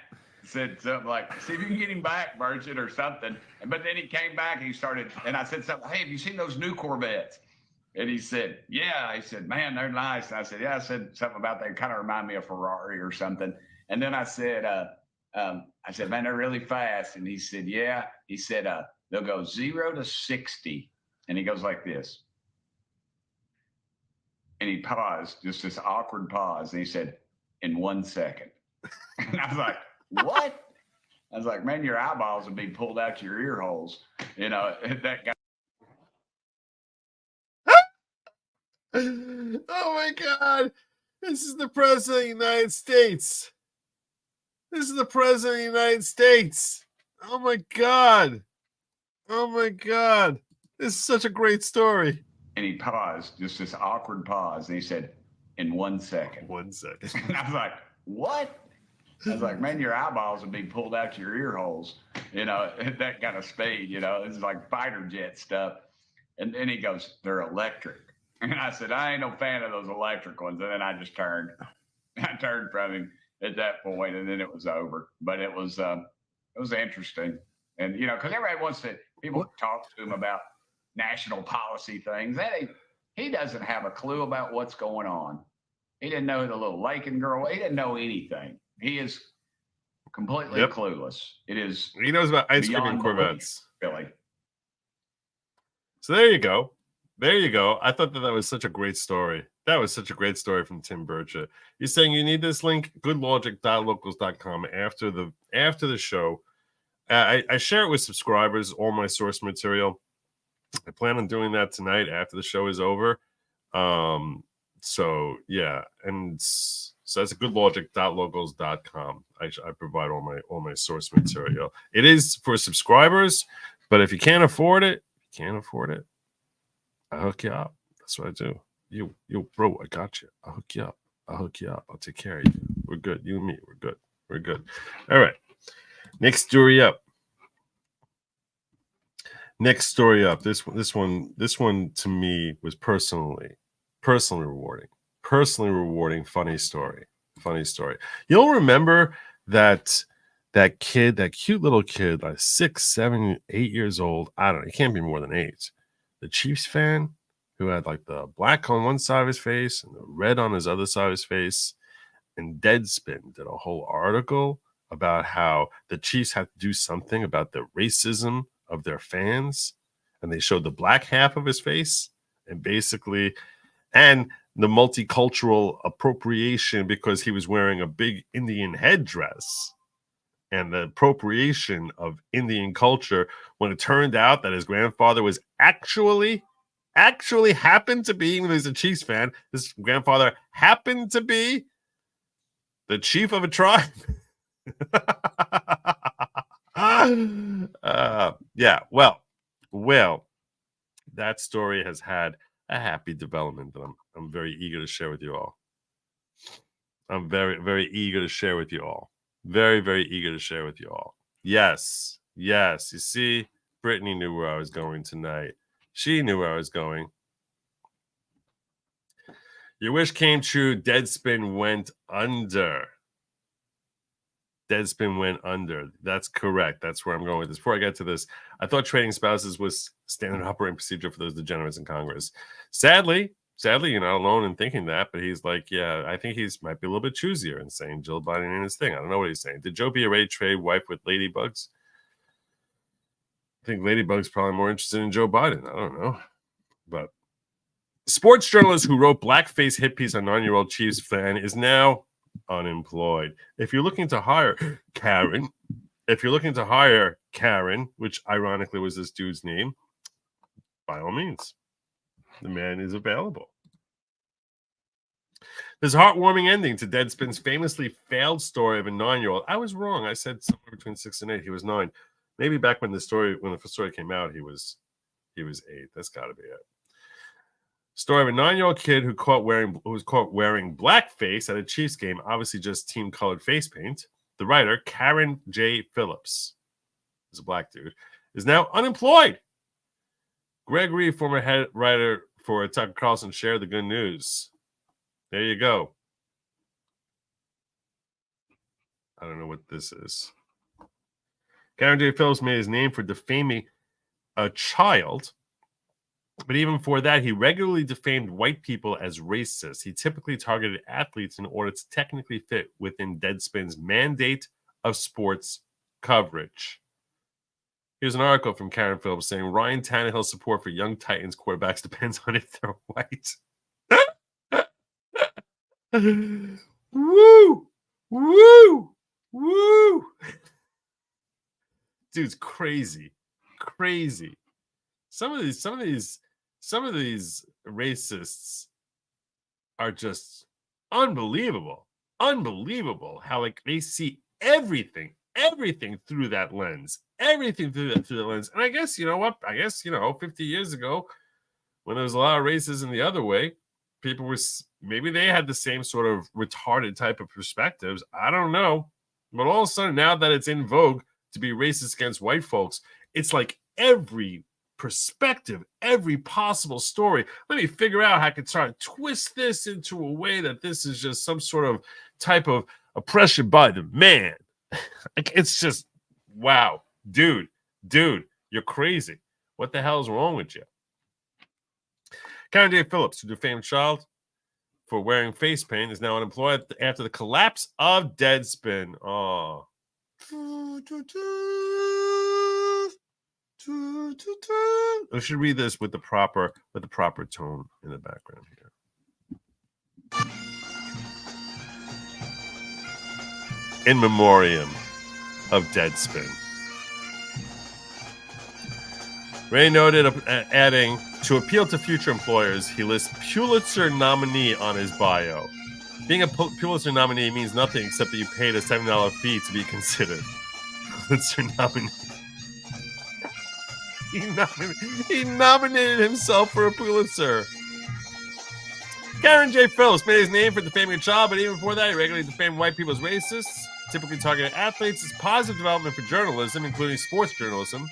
said something like, see if you can get him back, Burchett, or something. But then he came back and he started, and I said something, hey, have you seen those new Corvettes? And he said, yeah. He said, man, they're nice. And I said, yeah. I said something about they kind of remind me of Ferrari or something. And then I said, man, they're really fast. And he said, yeah. He said, they'll go 0 to 60. And he goes like this. And he paused, just this awkward pause. And he said, in 1 second. And I was like, what? I was like, man, your eyeballs would be pulled out your ear holes. You know, that guy. Oh my God. This is the President of the United States. This is the President of the United States. Oh my God. Oh my God. This is such a great story. And he paused, just this awkward pause. And he said, in 1 second. 1 second. And I was like, what? I was like, man, your eyeballs would be pulled out your ear holes, you know, at that kind of speed, you know, it's like fighter jet stuff. And then he goes, they're electric. And I said, I ain't no fan of those electric ones. And then I just turned. I turned from him at that point, and then it was over. But it was interesting. And, you know, because everybody wants to, people talk to him about national policy things. He doesn't have a clue about what's going on. He didn't know the little Lakin girl. He didn't know anything. He is completely clueless. It is. He knows about ice cream and Corvettes. Really. So there you go. There you go. I thought that was such a great story. That was such a great story from Tim Burchett. He's saying you need this link, goodlogic.locals.com after the show. I share it with subscribers, all my source material. I plan on doing that tonight after the show is over. So yeah, and so that's goodlogic.locals.com. I provide all my source material. It is for subscribers, but if you can't afford it, I hook you up. That's what I do. You bro, I got you. I'll hook you up. I'll take care of you. We're good. You and me, we're good. All right. Next story up. This one to me was personally rewarding. Funny story. You'll remember that kid, that cute little kid, like 6, 7, 8 years old. I don't know. He can't be more than 8. The Chiefs fan who had like the black on one side of his face and the red on his other side of his face. And Deadspin did a whole article about how the Chiefs had to do something about the racism of their fans. And they showed the black half of his face and the multicultural appropriation because he was wearing a big Indian headdress. And the appropriation of Indian culture when it turned out that his grandfather was actually actually happened to be, even though he's a Chiefs fan, his grandfather happened to be the chief of a tribe. Yeah, well, that story has had a happy development that I'm very eager to share with you all. I'm very, very eager to share with you all. Very, very eager to share with you all. Yes. You see, Brittany knew where I was going tonight. She knew where I was going. Your wish came true. Deadspin went under. Deadspin went under. That's correct. That's where I'm going with this. Before I get to this, I thought trading spouses was standard operating procedure for those degenerates in Congress. Sadly, you're not alone in thinking that, but he's like, yeah, I think he's might be a little bit choosier in saying Jill Biden ain't his thing. I don't know what he's saying. Did Joe be a ready trade wife with ladybugs? I think Ladybug's probably more interested in Joe Biden. I don't know. But sports journalist who wrote blackface hit piece on 9-year-old Chiefs fan is now unemployed. If you're looking to hire Karen, which ironically was this dude's name, by all means, the man is available. There's a heartwarming ending to Deadspin's famously failed story of a 9-year-old. I was wrong. I said somewhere between 6 and 8. He was 9. Maybe back when the story came out, he was 8. That's got to be it. Story of a 9-year-old kid who was caught wearing blackface at a Chiefs game, obviously just team-colored face paint. The writer, Karen J. Phillips, is a black dude, is now unemployed. Greg Reed, former head writer for Tucker Carlson, shared the good news. There you go. I don't know what this is. Karen J. Phillips made his name for defaming a child. But even for that, he regularly defamed white people as racist. He typically targeted athletes in order to technically fit within Deadspin's mandate of sports coverage. Here's an article from Karen Phillips saying Ryan Tannehill's support for young Titans quarterbacks depends on if they're white. Woo! Woo! Woo! Dude's crazy. Some of these racists are just unbelievable how like they see everything through that lens, and I guess 50 years ago when there was a lot of racism the other way, people were maybe they had the same sort of retarded type of perspectives. I don't know, but all of a sudden now that it's in vogue to be racist against white folks, it's like every perspective, every possible story. Let me figure out how I can try to twist this into a way that this is just some sort of type of oppression by the man. Like, it's just, wow, dude, you're crazy. What the hell is wrong with you? Karen J. Phillips, who defamed child for wearing face paint, is now unemployed after the collapse of Deadspin. Oh. I should read this with the proper tone in the background here. In memoriam of Deadspin. Ray noted, adding, to appeal to future employers, he lists Pulitzer nominee on his bio. Being a Pulitzer nominee means nothing except that you paid a $7 fee to be considered. Pulitzer nominee. He nominated himself for a Pulitzer. Karen J. Phillips made his name for defaming a child, but even before that, he regularly defamed white people as racists, typically targeted athletes. It's positive development for journalism, including sports journalism,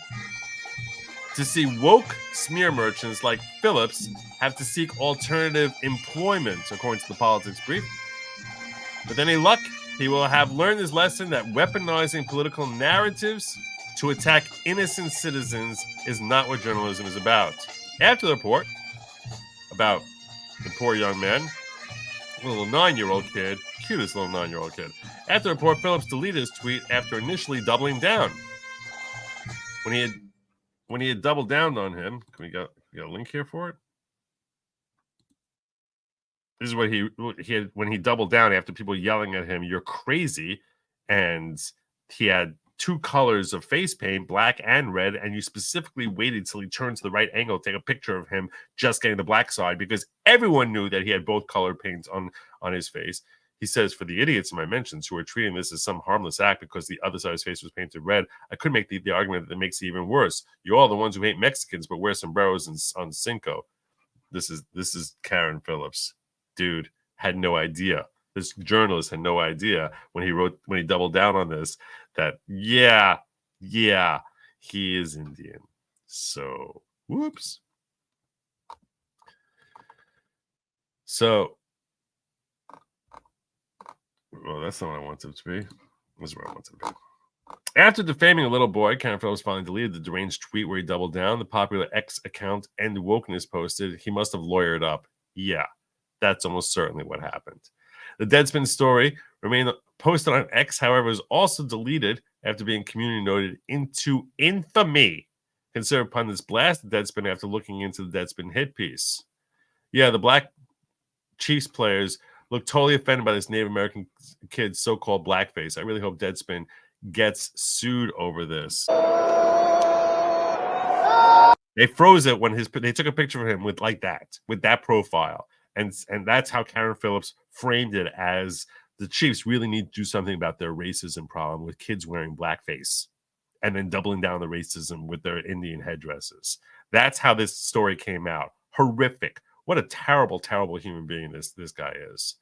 to see woke smear merchants like Phillips have to seek alternative employment, according to the Politics Brief. With any luck, he will have learned his lesson that weaponizing political narratives to attack innocent citizens is not what journalism is about. After the report about the poor young man, little 9-year-old kid, cutest little 9-year-old kid. After the report, Phillips deleted his tweet after initially doubling down. When he had doubled down on him, we got a link here for it? This is what he had when he doubled down after people yelling at him, "You're crazy," and he had two colors of face paint, black and red, and you specifically waited till he turned to the right angle to take a picture of him just getting the black side because everyone knew that he had both colored paints on his face. He says, for the idiots in my mentions who are treating this as some harmless act because the other side of his face was painted red, I could make the argument that makes it even worse. You're all the ones who hate Mexicans but wear sombreros on Cinco. This is Karen Phillips. Dude had no idea. This journalist had no idea when he doubled down on this that, yeah, he is Indian. So, whoops. So, well, that's not what I wanted it to be. This is what I wanted it to be. After defaming a little boy, Karen Phillips finally deleted the deranged tweet where he doubled down. The popular X account End Wokeness posted, he must have lawyered up. Yeah, that's almost certainly what happened. The Deadspin story remained posted on X, however, was also deleted after being community noted into infamy. Conservative pundits blasted Deadspin after looking into the Deadspin hit piece. Yeah, the Black Chiefs players look totally offended by this Native American kid's so-called blackface. I really hope Deadspin gets sued over this. They froze it when they took a picture of him with that profile. And that's how Karen Phillips framed it as the Chiefs really need to do something about their racism problem with kids wearing blackface and then doubling down on the racism with their Indian headdresses. That's how this story came out. Horrific. What a terrible, terrible human being this guy is.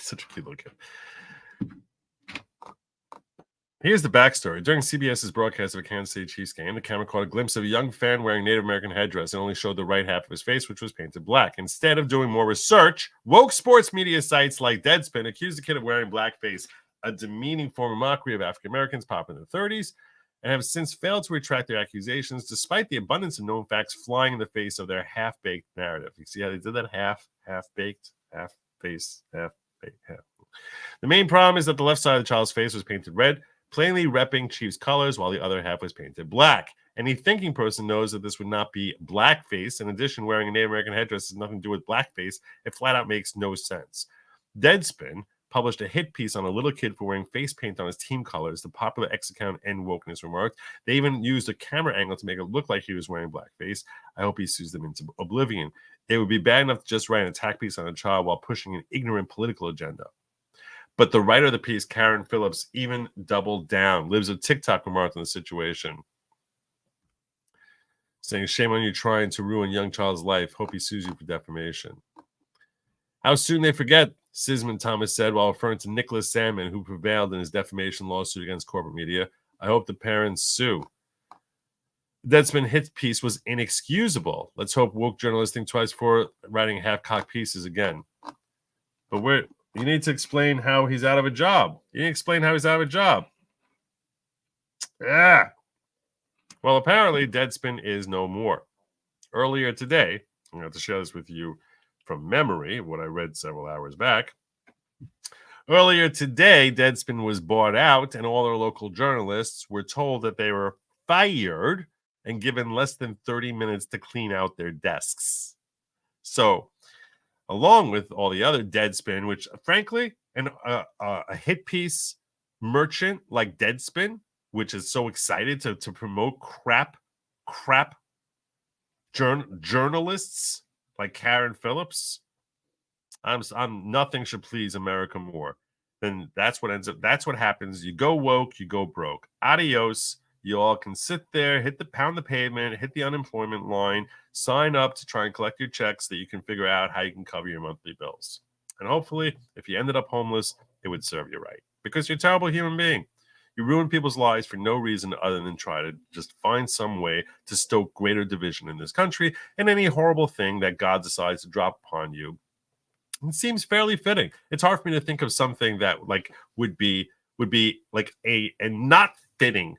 Such a cute little kid. Here's the backstory. During CBS's broadcast of a Kansas City Chiefs game, the camera caught a glimpse of a young fan wearing Native American headdress and only showed the right half of his face, which was painted black. Instead of doing more research, woke sports media sites like Deadspin accused the kid of wearing blackface, a demeaning form of mockery of African Americans popular in the 30s, and have since failed to retract their accusations, despite the abundance of known facts flying in the face of their half-baked narrative. You see how they did that? Half-baked, half-face, half-baked, half. The main problem is that the left side of the child's face was painted red, plainly repping Chiefs colors, while the other half was painted black. Any thinking person knows that this would not be blackface. In addition, wearing a Native American headdress has nothing to do with blackface. It flat out makes no sense. Deadspin published a hit piece on a little kid for wearing face paint on his team colors. The popular X account End Wokeness remarked, they even used a camera angle to make it look like he was wearing blackface. I hope he sues them into oblivion. It would be bad enough to just write an attack piece on a child while pushing an ignorant political agenda. But the writer of the piece, Karen Phillips, even doubled down. Lives a TikTok remarked on the situation, saying, shame on you trying to ruin young child's life. Hope he sues you for defamation. How soon they forget, Sisman Thomas said while referring to Nicholas Sandman, who prevailed in his defamation lawsuit against corporate media. I hope the parents sue. The Deadspin hit piece was inexcusable. Let's hope woke journalists think twice before writing half-cocked pieces again. But you need to explain how he's out of a job. You need to explain how he's out of a job. Yeah. Well, apparently Deadspin is no more. Earlier today, I'm going to share this with you from memory, what I read several hours back. Earlier today, Deadspin was bought out, and all their local journalists were told that they were fired and given less than 30 minutes to clean out their desks. So, along with all the other Deadspin, which, frankly, a hit piece merchant like Deadspin, which is so excited to promote crap journalists like Karen Phillips, I'm nothing should please America more. Then that's what happens. You go woke, you go broke. Adios. You all can sit there, pound the pavement, hit the unemployment line, sign up to try and collect your checks so that you can figure out how you can cover your monthly bills. And hopefully, if you ended up homeless, it would serve you right. Because you're a terrible human being. You ruin people's lives for no reason other than try to just find some way to stoke greater division in this country, and any horrible thing that God decides to drop upon you. It seems fairly fitting. It's hard for me to think of something that would be like a not fitting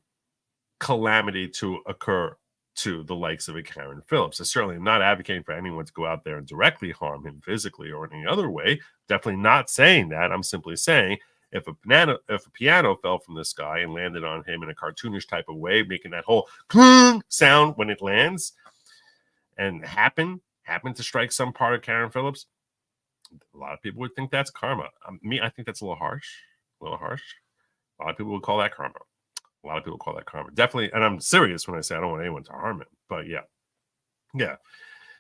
calamity to occur to the likes of a Karen Phillips. I certainly am not advocating for anyone to go out there and directly harm him physically or in any other way. Definitely not saying that. I'm simply saying if a piano fell from the sky and landed on him in a cartoonish type of way, making that whole sound when it lands, and happened to strike some part of Karen Phillips, a lot of people would think that's karma. I think that's a little harsh. A lot of people would call that karma. Definitely, and I'm serious when I say I don't want anyone to harm him. But yeah.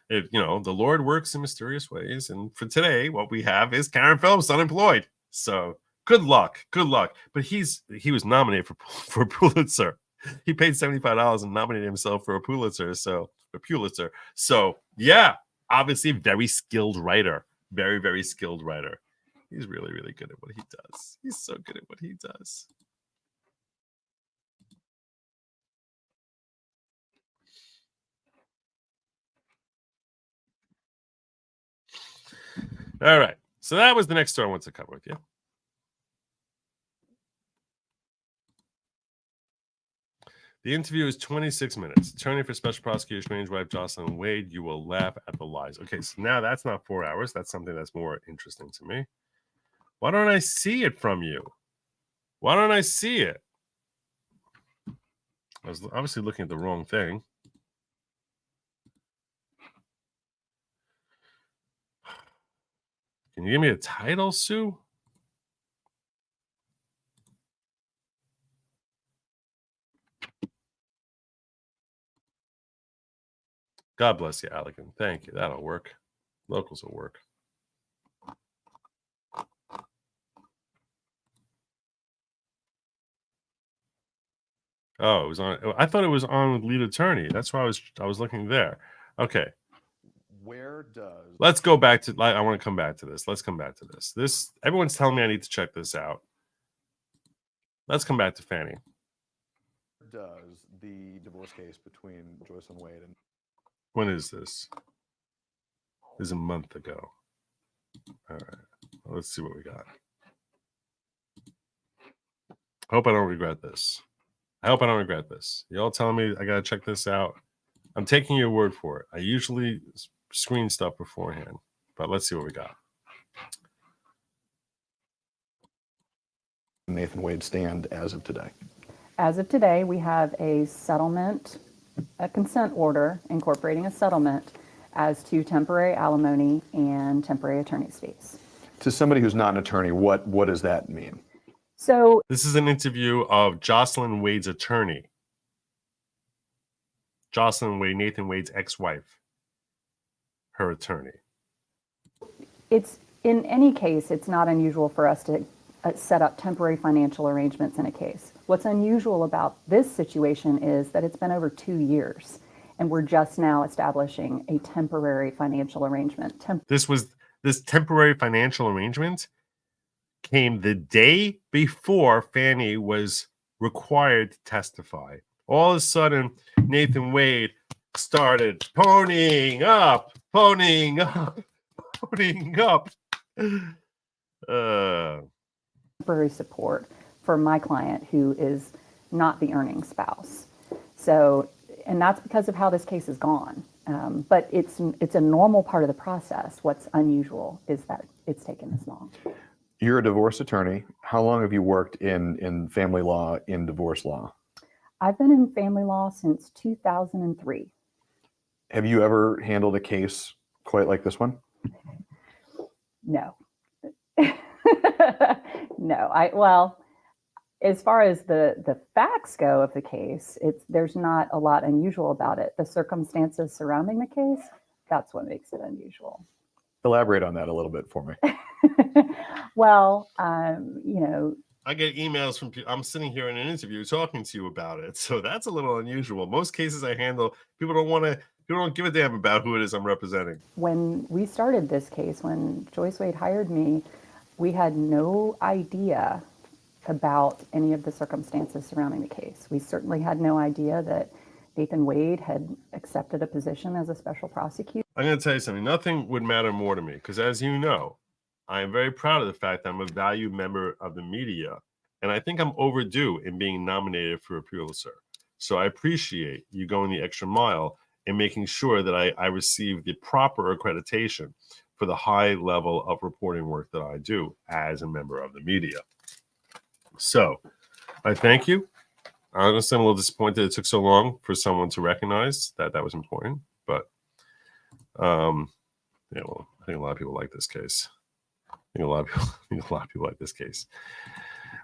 If the Lord works in mysterious ways, and for today, what we have is Karen Phillips unemployed. So good luck. But he was nominated for Pulitzer. He paid $75 and nominated himself for a Pulitzer. So yeah, obviously very skilled writer. Very, very skilled writer. He's really, really good at what he does. He's so good at what he does. All right. So that was the next story I want to cover with you. The interview is 26 minutes. Attorney for Special Prosecutor Strange's wife, Jocelyn Wade. You will laugh at the lies. Okay, so now that's not 4 hours. That's something that's more interesting to me. Why don't I see it from you? Why don't I see it? I was obviously looking at the wrong thing. Can you give me a title, Sue? God bless you, Allegan. Thank you. That'll work. Locals will work. Oh, it was on. I thought it was on with lead attorney. That's why I was looking there. Okay. Let's go back to. I want to come back to this. Let's come back to this. Everyone's telling me I need to check this out. Let's come back to Fani. Does the divorce case between Joyce and Wade and when is this? This is a month ago. All right. Well, let's see what we got. I hope I don't regret this. Y'all telling me I got to check this out. I'm taking your word for it. I usually screen stuff beforehand, but let's see what we got. Nathan Wade stand as of today? As of today, we have a settlement, a consent order incorporating a settlement as to temporary alimony and temporary attorney's fees. To somebody who's not an attorney, what does that mean? So this is an interview of Jocelyn Wade's attorney. Jocelyn Wade, Nathan Wade's ex-wife, her attorney. It's in any case, it's not unusual for us to set up temporary financial arrangements in a case. What's unusual about this situation is that it's been over 2 years, and we're just now establishing a temporary financial arrangement. This temporary financial arrangement came the day before Fani was required to testify. All of a sudden, Nathan Wade started ponying up. Temporary support for my client who is not the earning spouse. So, and that's because of how this case has gone. But it's a normal part of the process. What's unusual is that it's taken this long. You're a divorce attorney. How long have you worked in family law, in divorce law? I've been in family law since 2003. Have you ever handled a case quite like this one? No. No. Well, as far as the facts go of the case, there's not a lot unusual about it. The circumstances surrounding the case, that's what makes it unusual. Elaborate on that a little bit for me. Well, I get emails from people. I'm sitting here in an interview talking to you about it. So that's a little unusual. Most cases I handle, people don't give a damn about who it is I'm representing. When we started this case, when Joyce Wade hired me, we had no idea about any of the circumstances surrounding the case. We certainly had no idea that Nathan Wade had accepted a position as a special prosecutor. I'm going to tell you something. Nothing would matter more to me because, as you know, I am very proud of the fact that I'm a valued member of the media, and I think I'm overdue in being nominated for a Pulitzer. So I appreciate you going the extra mile in making sure that I receive the proper accreditation for the high level of reporting work that I do as a member of the media. So I thank you. Honestly, I'm a little disappointed it took so long for someone to recognize that that was important. But yeah, well, I think a lot of people like this case. I think a lot of people like this case.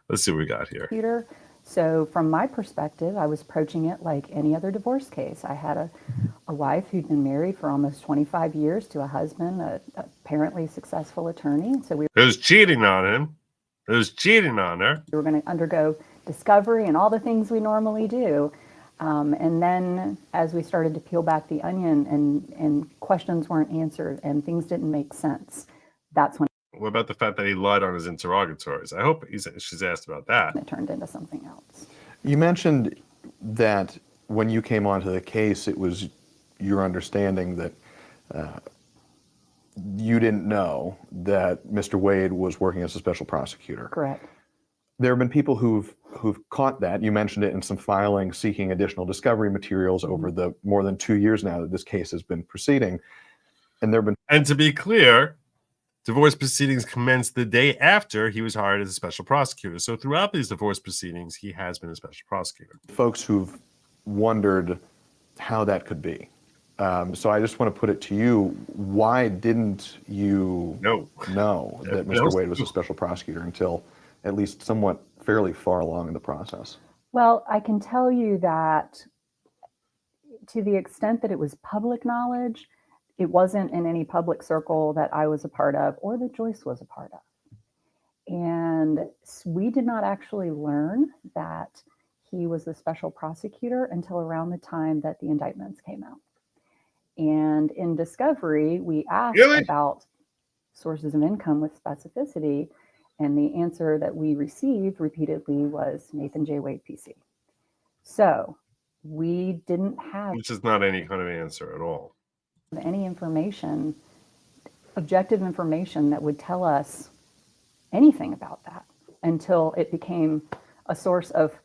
Let's see what we got here. Peter. So from my perspective, I was approaching it like any other divorce case. I had a wife who'd been married for almost 25 years to a husband, a apparently successful attorney. So we Who's cheating on him? Who's cheating on her? were going to undergo discovery and all the things we normally do. And then as we started to peel back the onion and questions weren't answered and things didn't make sense, that's when What about the fact that he lied on his interrogatories? I hope she's asked about that. it turned into something else. You mentioned that when you came onto the case, it was your understanding that you didn't know that Mr. Wade was working as a special prosecutor. Correct. There have been people who've caught that. You mentioned it in some filings seeking additional discovery materials over the more than 2 years now that this case has been proceeding. And there have been And to be clear, divorce proceedings commenced the day after he was hired as a special prosecutor. So throughout these divorce proceedings, he has been a special prosecutor. folks who've wondered how that could be. So I just want to put it to you, why didn't you know that Mr. Wade was a special prosecutor until at least somewhat fairly far along in the process? Well, I can tell you that to the extent that it was public knowledge, it wasn't in any public circle that I was a part of or that Joyce was a part of. And we did not actually learn that he was the special prosecutor until around the time that the indictments came out. And in discovery, we asked about sources of income with specificity, and the answer that we received repeatedly was Nathan J. Wade, PC. So we didn't have Which is not any kind of answer at all. any information, objective information that would tell us anything about that until it became a source of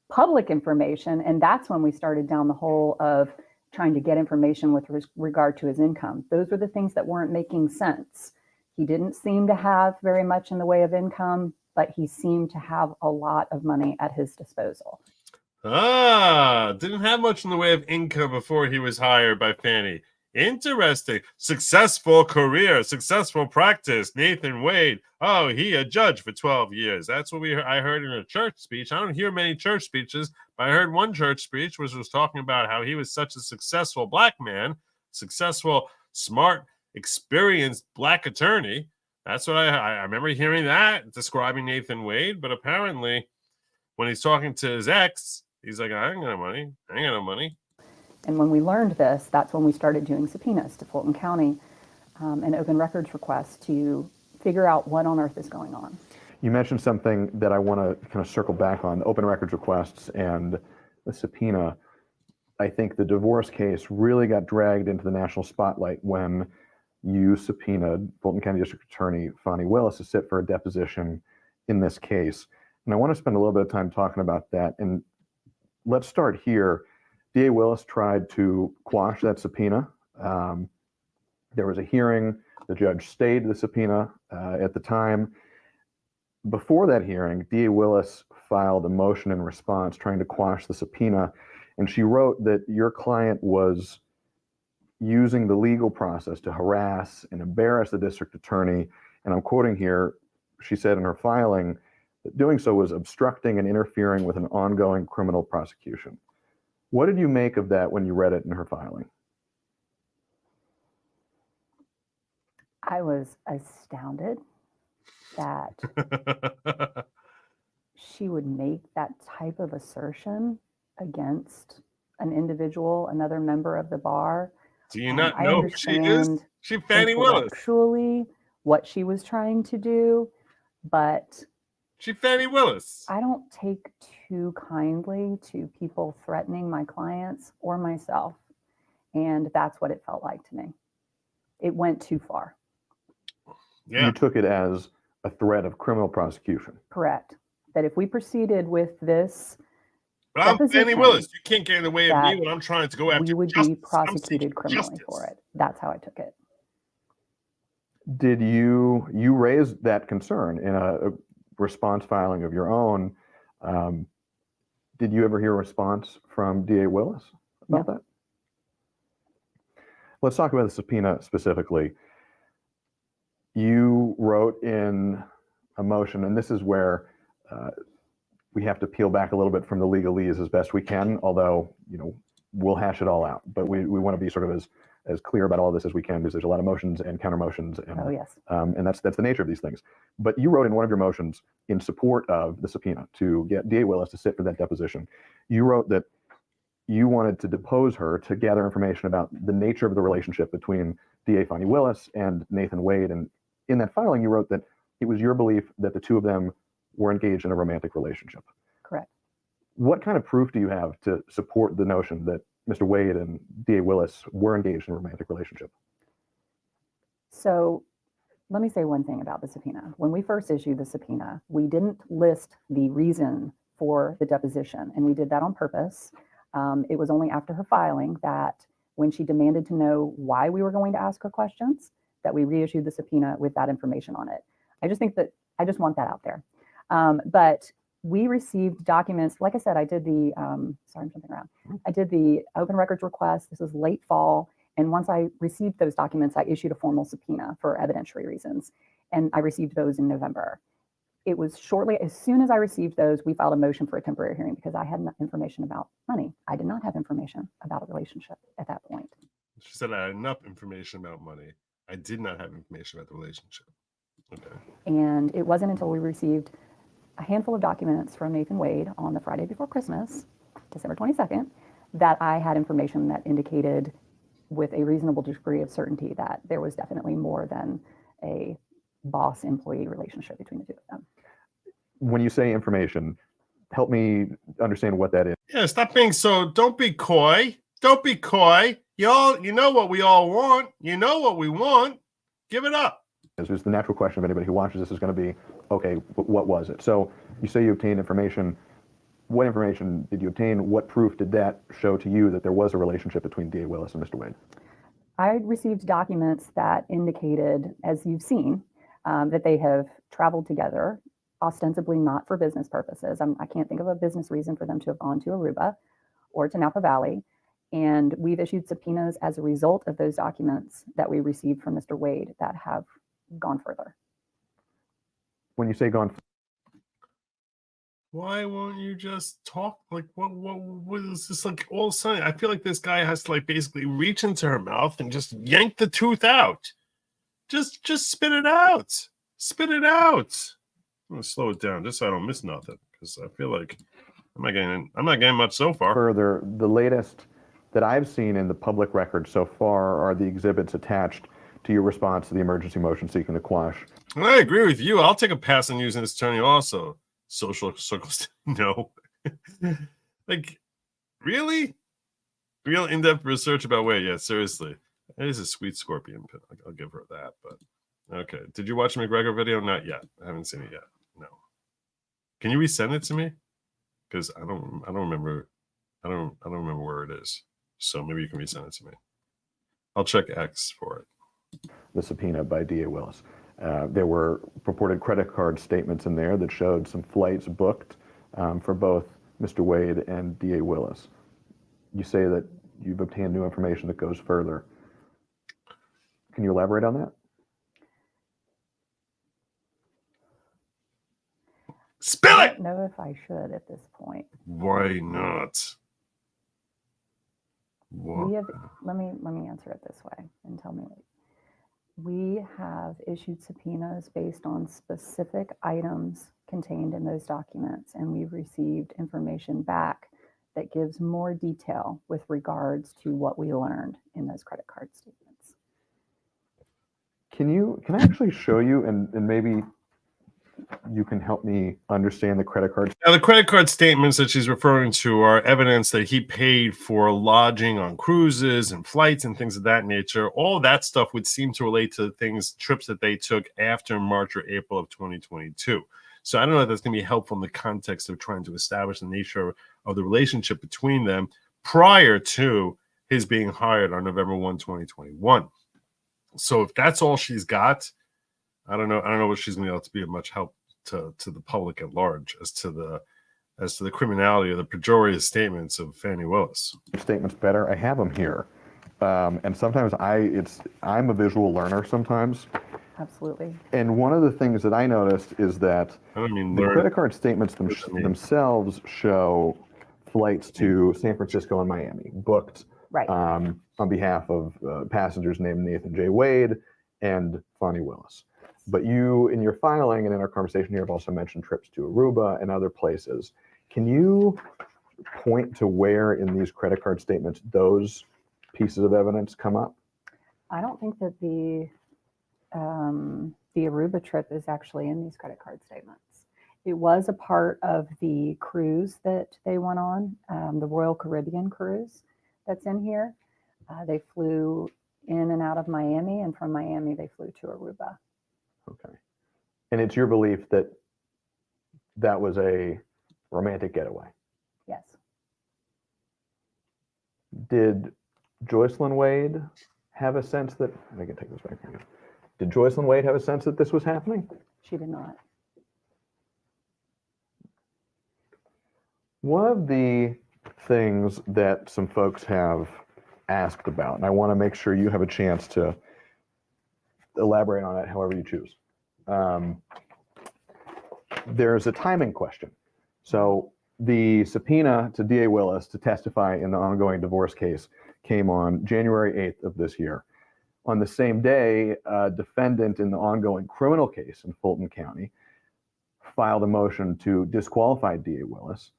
public information. And that's when we started down the hole of trying to get information with regard to his income. Those were the things that weren't making sense. He didn't seem to have very much in the way of income, but he seemed to have a lot of money at his disposal. Didn't have much in the way of income before he was hired by Fani. Interesting. Successful career, successful practice. Nathan Wade. Oh, he a judge for 12 years. That's what I heard in a church speech. I don't hear many church speeches, but I heard one church speech which was talking about how he was such a successful black man, successful, smart, experienced black attorney. That's what I remember hearing that describing Nathan Wade. But apparently, when he's talking to his ex, he's like, I ain't got no money. I ain't got no money. And when we learned this, that's when we started doing subpoenas to Fulton County and open records requests to figure out what on earth is going on. You mentioned something that I want to kind of circle back on, open records requests and the subpoena. I think the divorce case really got dragged into the national spotlight when you subpoenaed Fulton County District Attorney Fani Willis to sit for a deposition in this case. And I want to spend a little bit of time talking about that. And let's start here. DA Willis tried to quash that subpoena. There was a hearing. The judge stayed the subpoena at the time. Before that hearing, DA Willis filed a motion in response trying to quash the subpoena. And she wrote that your client was using the legal process to harass and embarrass the district attorney. And I'm quoting here, she said in her filing that doing so was obstructing and interfering with an ongoing criminal prosecution. What did you make of that when you read it in her filing? I was astounded that she would make that type of assertion against an individual, another member of the bar. Do you not know who she is? She Fani Willis. Actually, what she was trying to do, but she Fani Willis. I don't take too kindly to people threatening my clients or myself. And that's what it felt like to me. It went too far. Yeah. You took it as a threat of criminal prosecution. Correct. That if we proceeded with this, but I'm Fani Willis. You can't get in the way of me when I'm trying to go after we would justice. be prosecuted criminally for it. That's how I took it. Did you raise that concern in a response filing of your own. Did you ever hear a response from DA Willis about that? Let's talk about the subpoena specifically. You wrote in a motion, and this is where we have to peel back a little bit from the legalese as best we can, although, we'll hash it all out. But we want to be sort of as clear about all this as we can, because there's a lot of motions and counter motions. And, oh, yes. And that's the nature of these things. But you wrote in one of your motions in support of the subpoena to get DA Willis to sit for that deposition. You wrote that you wanted to depose her to gather information about the nature of the relationship between DA Fani Willis and Nathan Wade. And in that filing, you wrote that it was your belief that the two of them were engaged in a romantic relationship. Correct. What kind of proof do you have to support the notion that Mr. Wade and DA Willis were engaged in a romantic relationship? So let me say one thing about the subpoena. When we first issued the subpoena, we didn't list the reason for the deposition, and we did that on purpose. It was only after her filing that, when she demanded to know why we were going to ask her questions, that we reissued the subpoena with that information on it. I just want that out there. But we received documents. Like I said, I did the, sorry, I'm jumping around. I did the open records request. This was late fall. And once I received those documents, I issued a formal subpoena for evidentiary reasons. And I received those in November. It was shortly, as soon as I received those, we filed a motion for a temporary hearing because I had information about money. I did not have information about a relationship at that point. She said I had enough information about money. I did not have information about the relationship. Okay. And it wasn't until we received a handful of documents from Nathan Wade on the Friday before Christmas, December 22nd, that I had information that indicated with a reasonable degree of certainty that there was definitely more than a boss-employee relationship between the two of them. When you say information, help me understand what that is. Yeah, stop being so, don't be coy. Don't be coy. You know what we all want. You know what we want. Give it up. It's the natural question of anybody who watches this is going to be, okay, what was it? So you say you obtained information. What information did you obtain? What proof did that show to you that there was a relationship between DA Willis and Mr. Wade? I received documents that indicated, as you've seen, that they have traveled together, ostensibly not for business purposes. I can't think of a business reason for them to have gone to Aruba or to Napa Valley. And we've issued subpoenas as a result of those documents that we received from Mr. Wade that have gone further. When you say gone, why won't you just talk? Like, what is this, like, all of a sudden? I feel like this guy has to, like, basically reach into her mouth and just yank the tooth out. Just spit it out. Spit it out. I'm gonna slow it down just so I don't miss nothing, because I feel like I'm not getting much so far. Further, the latest that I've seen in the public record so far are the exhibits attached to your response to the emergency motion seeking to quash. And I agree with you. I'll take a pass on using this attorney also. Social circles, no. Like, really? Real in-depth research about Wade? Yeah, seriously. That is a sweet scorpion pin. I'll give her that. But okay. Did you watch the McGregor video? Not yet. I haven't seen it yet. No. Can you resend it to me? Because I don't remember. I don't remember where it is. So maybe you can resend it to me. I'll check X for it. The subpoena by DA Willis. There were purported credit card statements in there that showed some flights booked for both Mr. Wade and DA Willis. You say that you've obtained new information that goes further. Can you elaborate on that? Spill I it! don't know if I should at this point. Why not? We have, let me answer it this way and tell me. We have issued subpoenas based on specific items contained in those documents, and we've received information back that gives more detail with regards to what we learned in those credit card statements. Can I actually show you, and maybe you can help me understand the credit card? Now, the credit card statements that she's referring to are evidence that he paid for lodging on cruises and flights and things of that nature. All that stuff would seem to relate to trips that they took after March or April of 2022. So I don't know if that's going to be helpful in the context of trying to establish the nature of the relationship between them prior to his being hired on November 1, 2021. So if that's all she's got, I don't know what she's going to be able to be of much help to the public at large as to the criminality or the pejorious statements of Fani Willis. Statements better. I have them here, and sometimes I'm a visual learner sometimes. Absolutely. And one of the things that I noticed is that the credit card statements themselves show flights to San Francisco and Miami booked on behalf of passengers named Nathan J. Wade and Fani Willis. But you, in your filing and in our conversation here, have also mentioned trips to Aruba and other places. Can you point to where in these credit card statements those pieces of evidence come up? I don't think that the Aruba trip is actually in these credit card statements. It was a part of the cruise that they went on, the Royal Caribbean cruise that's in here. They flew in and out of Miami, and from Miami they flew to Aruba. Okay. And it's your belief that that was a romantic getaway? Yes. Did Joycelyn Wade have a sense that, I can take this back from you. Did Joycelyn Wade have a sense that this was happening? She did not. One of the things that some folks have asked about, and I want to make sure you have a chance to elaborate on it however you choose. There's a timing question. So the subpoena to DA Willis to testify in the ongoing divorce case came on January 8th of this year. On the same day, a defendant in the ongoing criminal case in Fulton County filed a motion to disqualify DA Willis,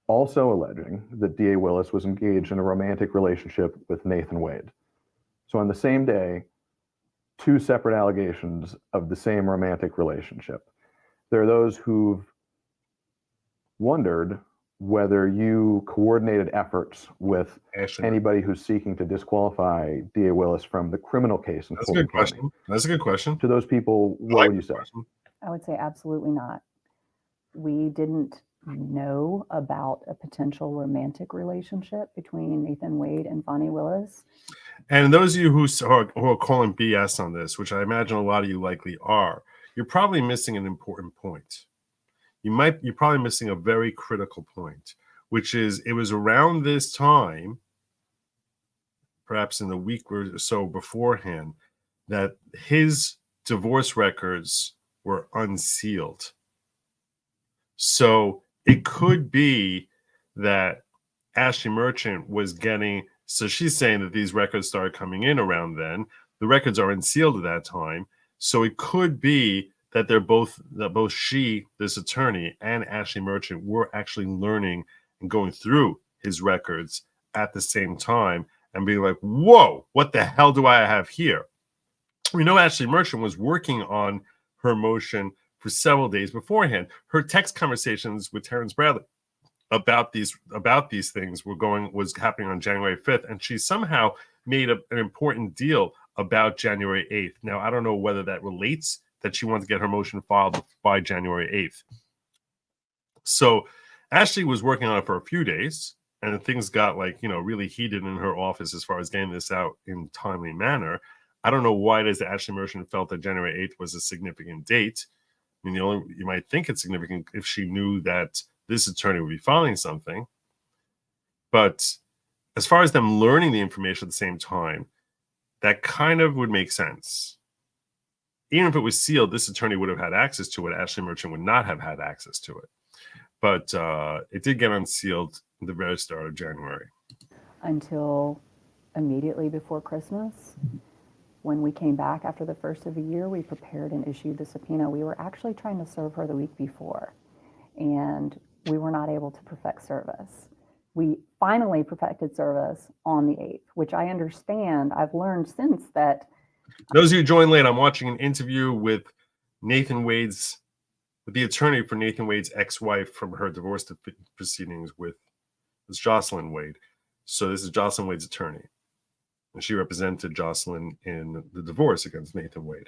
also alleging that DA Willis was engaged in a romantic relationship with Nathan Wade. So on the same day, two separate allegations of the same romantic relationship. There are those who've wondered whether you coordinated efforts with anybody who's seeking to disqualify DA Willis from the criminal case. That's a good question. That's a good question. To those people, what would you say? I would say absolutely not. We didn't know about a potential romantic relationship between Nathan Wade and Fani Willis. And those of you who are calling BS on this, which I imagine a lot of you likely are, you're probably missing an important point. You're probably missing a very critical point, which is it was around this time, perhaps in the week or so beforehand, that his divorce records were unsealed. So it could be that Ashley Merchant was getting, so she's saying that these records started coming in around then. The records are unsealed at that time. So it could be that both she, this attorney, and Ashley Merchant were actually learning and going through his records at the same time and being like, whoa, what the hell do I have here? We know Ashley Merchant was working on her motion for several days beforehand. Her text conversations with Terrence Bradley about these things was happening on January 5th, and she somehow made an important deal about January 8th. Now, I don't know whether that relates that she wanted to get her motion filed by January 8th. So Ashley was working on it for a few days, and things got really heated in her office as far as getting this out in a timely manner. I don't know why it is that Ashley Merchant felt that January 8th was a significant date. I mean, you might think it's significant if she knew that this attorney would be filing something. But as far as them learning the information at the same time, that kind of would make sense. Even if it was sealed, this attorney would have had access to it. Ashley Merchant would not have had access to it. But it did get unsealed at the very start of January. Until immediately before Christmas. When we came back after the first of the year, we prepared and issued the subpoena. We were actually trying to serve her the week before, and we were not able to perfect service. We finally perfected service on the 8th, which I understand. I've learned since that. Those of you who joined late, I'm watching an interview with the attorney for Nathan Wade's ex-wife from her divorce proceedings with Jocelyn Wade. So this is Jocelyn Wade's attorney. And she represented Jocelyn in the divorce against Nathan Wade.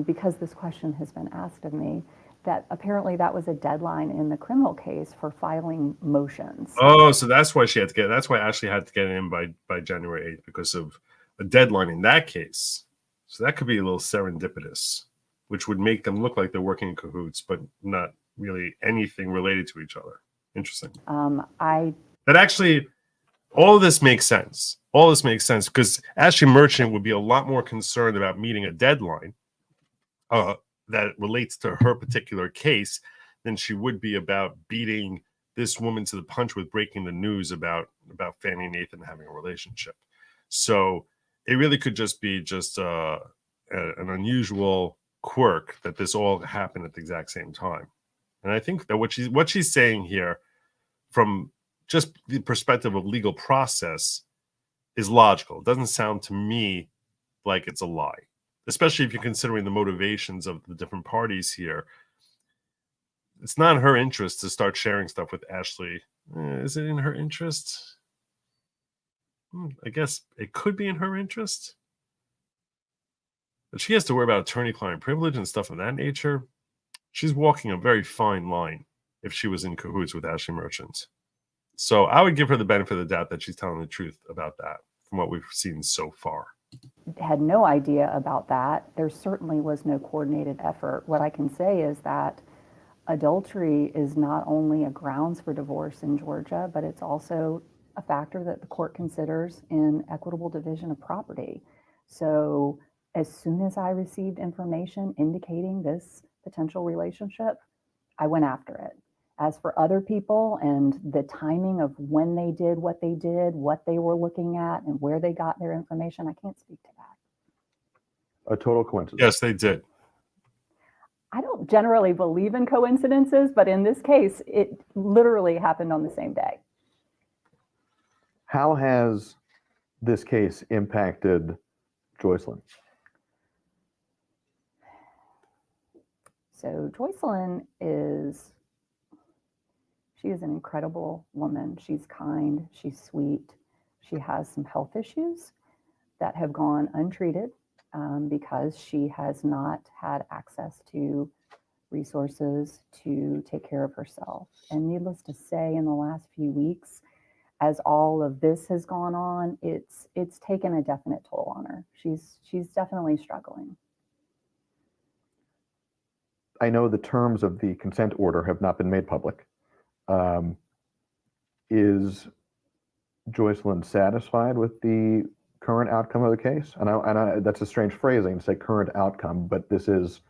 Because this question has been asked of me, that apparently that was a deadline in the criminal case for filing motions. Oh, so that's why that's why Ashley had to get it in by January 8th, because of a deadline in that case. So that could be a little serendipitous. which would make them look like they're working in cahoots, but not really anything related to each other. Interesting. That actually, all of this makes sense. All this makes sense because Ashley Merchant would be a lot more concerned about meeting a deadline that relates to her particular case than she would be about beating this woman to the punch with breaking the news about Fani and Nathan having a relationship. So it really could just be an unusual quirk that this all happened at the exact same time. And I think that what she's saying here, from just the perspective of legal process, is logical. It doesn't sound to me like it's a lie, especially if you're considering the motivations of the different parties here. It's not in her interest to start sharing stuff with Ashley. Is it in her interest? I guess it could be in her interest. But she has to worry about attorney-client privilege and stuff of that nature. She's walking a very fine line if she was in cahoots with Ashley Merchant. So I would give her the benefit of the doubt that she's telling the truth about that from what we've seen so far. Had no idea about that. There certainly was no coordinated effort. What I can say is that adultery is not only a grounds for divorce in Georgia, but it's also a factor that the court considers in equitable division of property. So as soon as I received information indicating this potential relationship, I went after it. As for other people and the timing of when they did, what they were looking at, and where they got their information, I can't speak to that. A total coincidence. Yes, they did. I don't generally believe in coincidences, but in this case, it literally happened on the same day. How has this case impacted Joycelyn? So Joycelyn is an incredible woman. She's kind, she's sweet. She has some health issues that have gone untreated because she has not had access to resources to take care of herself. And needless to say, in the last few weeks, as all of this has gone on, it's taken a definite toll on her. She's definitely struggling. I know the terms of the consent order have not been made public. Is Joycelyn satisfied with the current outcome of the case? And that's a strange phrasing to say current outcome, but this is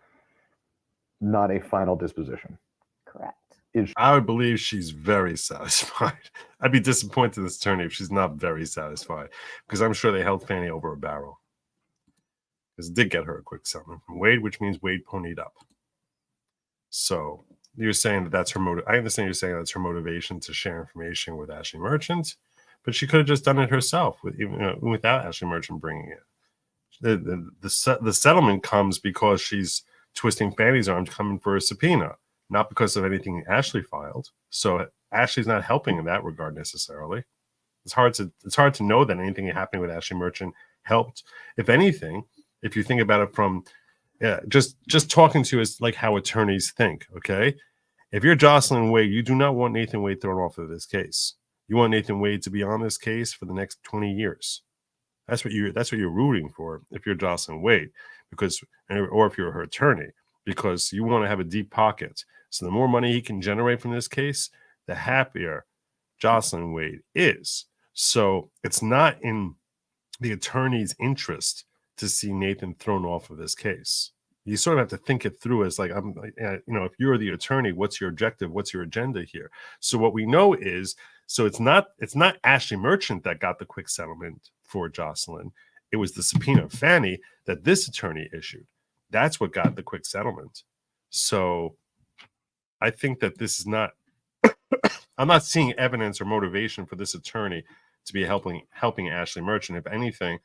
not a final disposition. Correct. I would believe she's very satisfied. I'd be disappointed in this attorney if she's not very satisfied, because I'm sure they held Fani over a barrel. Because it did get her a quick settlement from Wade, which means Wade ponied up. So you're saying that that's her motive. I understand you're saying that's her motivation to share information with Ashley Merchant, but she could have just done it herself without Ashley Merchant bringing it. The settlement comes because she's twisting Fani's arm to come in for a subpoena, not because of anything Ashley filed. So Ashley's not helping in that regard necessarily. It's hard to know that anything happening with Ashley Merchant helped. If anything, if you think about it from just talking to us like how attorneys think, okay? If you're Jocelyn Wade, you do not want Nathan Wade thrown off of this case. You want Nathan Wade to be on this case for the next 20 years. That's what you're rooting for if you're Jocelyn Wade, or if you're her attorney, because you want to have a deep pocket. So the more money he can generate from this case, the happier Jocelyn Wade is. So it's not in the attorney's interest to see Nathan thrown off of this case. You sort of have to think it through as like, if you're the attorney, what's your objective? What's your agenda here? So what we know is, so it's not Ashley Merchant that got the quick settlement for Jocelyn. It was the subpoena of Fani that this attorney issued. That's what got the quick settlement. So I think that this is not, I'm not seeing evidence or motivation for this attorney to be helping Ashley Merchant. If anything,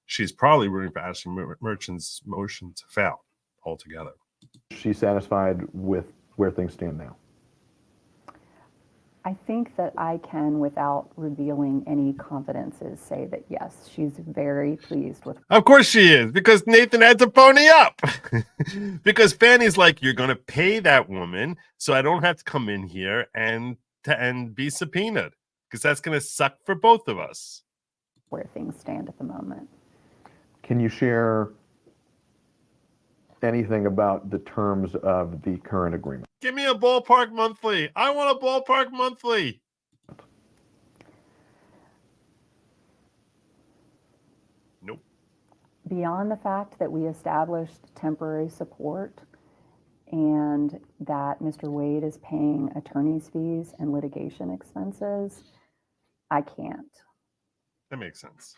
she's probably rooting for Ashley Merchant's motion to fail altogether. She's satisfied with where things stand now. I think that I can, without revealing any confidences, say that yes, she's very pleased with. Of course she is, because Nathan had to pony up. Because Fani's like, you're going to pay that woman, so I don't have to come in here and be subpoenaed, because that's going to suck for both of us. Where things stand at the moment. Can you share anything about the terms of the current agreement? Give me a ballpark monthly. I want a ballpark monthly. Nope. Beyond the fact that we established temporary support and that Mr. Wade is paying attorney's fees and litigation expenses, I can't. That makes sense.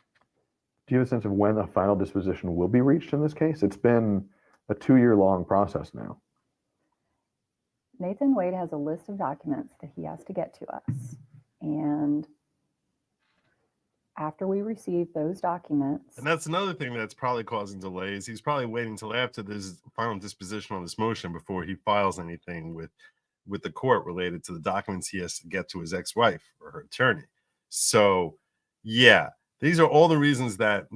Do you have a sense of when a final disposition will be reached in this case? It's been a 2-year-long process now. Nathan Wade has a list of documents that he has to get to us. And after we receive those documents, And that's another thing that's probably causing delays. He's probably waiting until after there's final disposition on this motion before he files anything with the court related to the documents he has to get to his ex-wife or her attorney. So, yeah, these are all the reasons that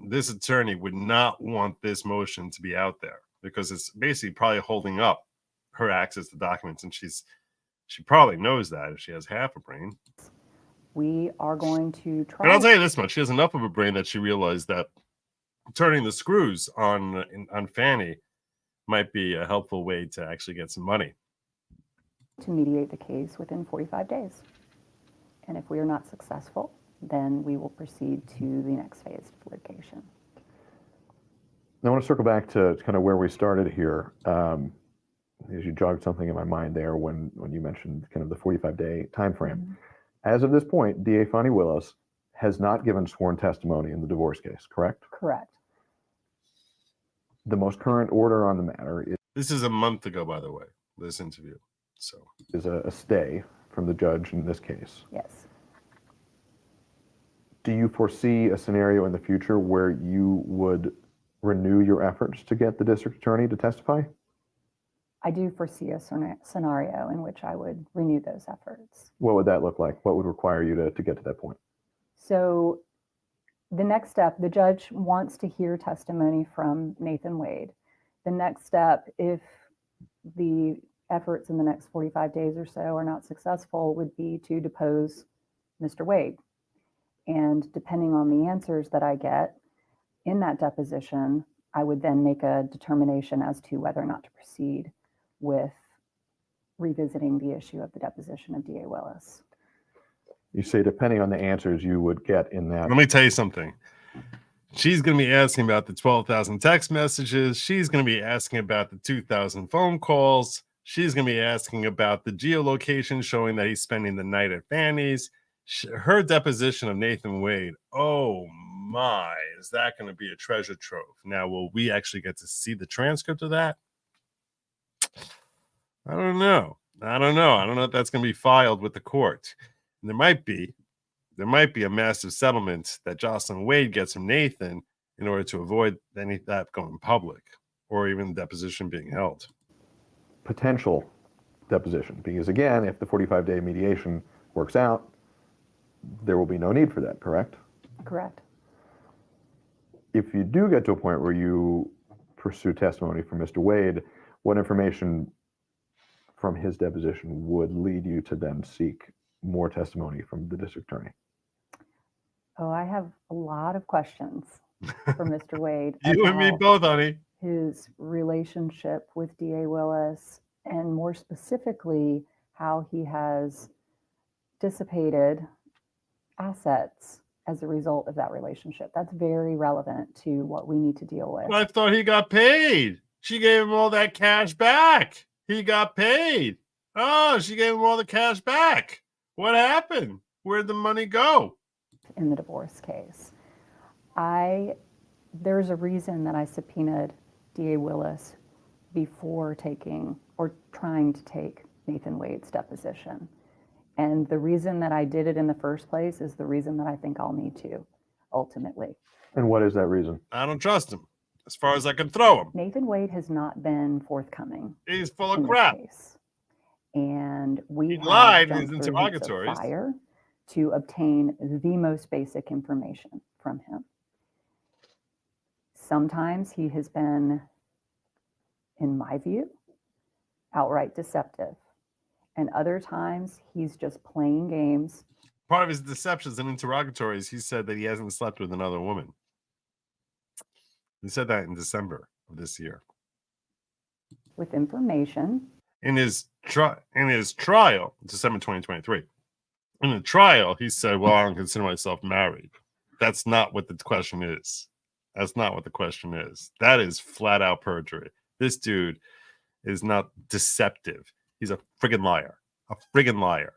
this attorney would not want this motion to be out there, because it's basically probably holding up her access to documents, and she probably knows that if she has half a brain. we are going to try. And I'll tell you this much: she has enough of a brain that she realized that turning the screws on Fani might be a helpful way to actually get some money. To mediate the case within 45 days. And if we are not successful, then we will proceed to the next phase of litigation. I want to circle back to kind of where we started here. As you jogged something in my mind there when you mentioned kind of the 45-day time frame. Mm-hmm. As of this point, DA Fani Willis has not given sworn testimony in the divorce case, correct? Correct. The most current order on the matter This is a month ago, by the way, this interview. So is a stay from the judge in this case. Yes. Do you foresee a scenario in the future where you would renew your efforts to get the district attorney to testify? I do foresee a scenario in which I would renew those efforts. What would that look like? What would require you to get to that point? So the next step, the judge wants to hear testimony from Nathan Wade. The next step, if the efforts in the next 45 days or so are not successful, would be to depose Mr. Wade. And depending on the answers that I get in that deposition, I would then make a determination as to whether or not to proceed with revisiting the issue of the deposition of DA Willis. You say depending on the answers you would get in that. let me tell you something. She's going to be asking about the 12,000 text messages. She's going to be asking about the 2,000 phone calls. She's going to be asking about the geolocation showing that he's spending the night at Fanny's. Her deposition of Nathan Wade, oh my, is that going to be a treasure trove? Now, will we actually get to see the transcript of that? I don't know. I don't know if that's going to be filed with the court. And there might be a massive settlement that Jocelyn Wade gets from Nathan in order to avoid any of that going public or even deposition being held. Potential deposition, because again, if the 45-day mediation works out, there will be no need for that, correct? Correct. If you do get to a point where you pursue testimony from Mr. Wade, what information from his deposition would lead you to then seek more testimony from the district attorney? Oh, I have a lot of questions for Mr. Wade. You and me about both, honey. his relationship with DA Willis, and more specifically, how he has dissipated assets as a result of that relationship. That's very relevant to what we need to deal with. I thought he got paid. She gave him all that cash back. He got paid. Oh, she gave him all the cash back. What happened? Where'd the money go? In the divorce case, there's a reason that I subpoenaed DA Willis before taking or trying to take Nathan Wade's deposition. And the reason that I did it in the first place is the reason that I think I'll need to ultimately. And what is that reason? I don't trust him as far as I can throw him. Nathan Wade has not been forthcoming He's full in of this crap. case. And we He have lied in his jumped through hoops of interrogatories. fire to obtain the most basic information from him. Sometimes he has been, in my view, outright deceptive. And other times he's just playing games. Part of his deceptions and interrogatories, he said that he hasn't slept with another woman. He said that in December of this year. with information. In his trial, December 2023, in the trial, he said, well, I don't consider myself married. That's not what the question is. That's not what the question is. That is flat out perjury. This dude is not deceptive. He's a friggin' liar. A friggin' liar.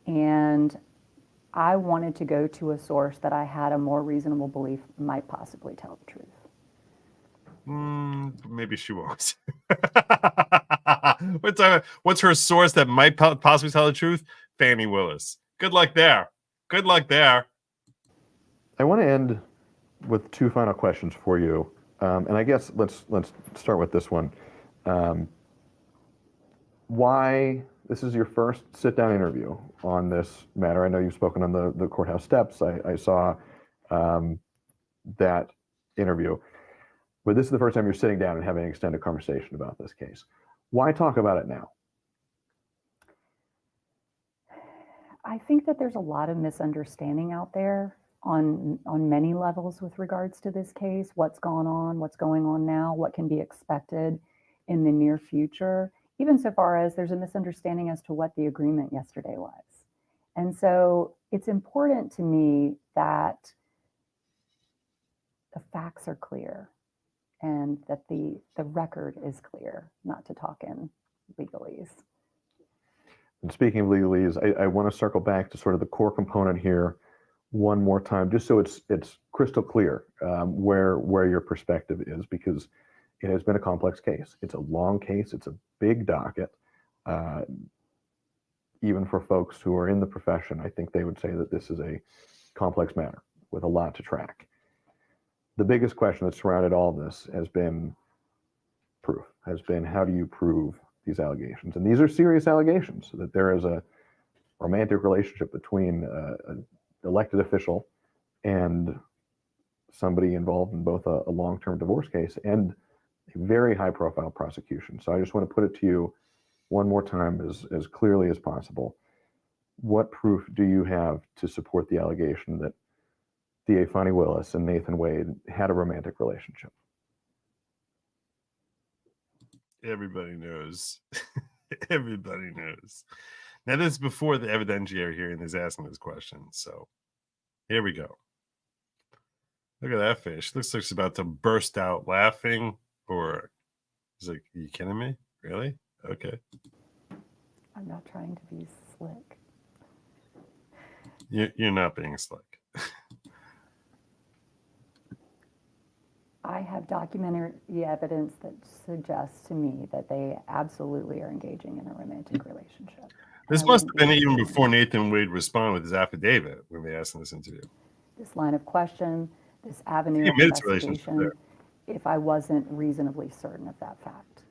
And I wanted to go to a source that I had a more reasonable belief might possibly tell the truth. Maybe she won't. What's her source that might possibly tell the truth? Fani Willis. Good luck there. Good luck there. I want to end with two final questions for you, and I guess let's start with this one. Why this is your first sit-down interview on this matter? I know you've spoken on the courthouse steps. I saw that interview. But this is the first time you're sitting down and having an extended conversation about this case. Why talk about it now? I think that there's a lot of misunderstanding out there on many levels with regards to this case. What's gone on, what's going on now, what can be expected in the near future, even so far as there's a misunderstanding as to what the agreement yesterday was. And so it's important to me that the facts are clear and that the record is clear, not to talk in legalese. And speaking of legalese, I want to circle back to sort of the core component here one more time, just so it's crystal clear where your perspective is, because it has been a complex case. It's a long case. It's a big docket. Even for folks who are in the profession, I think they would say that this is a complex matter with a lot to track. The biggest question that surrounded all of this has been proof, has been how do you prove these allegations? And these are serious allegations, that there is a romantic relationship between an elected official and somebody involved in both a long-term divorce case and a very high-profile prosecution. So I just want to put it to you one more time as clearly as possible. What proof do you have to support the allegation that DA Fani Willis and Nathan Wade had a romantic relationship? Everybody knows. Everybody knows. Now, this is before the evidentiary hearing is asking this question. So here we go. Look at that fish. Looks like she's about to burst out laughing. Or he's like, are you kidding me? Really? Okay. I'm not trying to be slick. You're not being slick. I have documentary evidence that suggests to me that they absolutely are engaging in a romantic relationship. This must have been even before Nathan Wade responded with his affidavit when they asked him this interview. This line of question, this avenue of investigation, if I wasn't reasonably certain of that fact.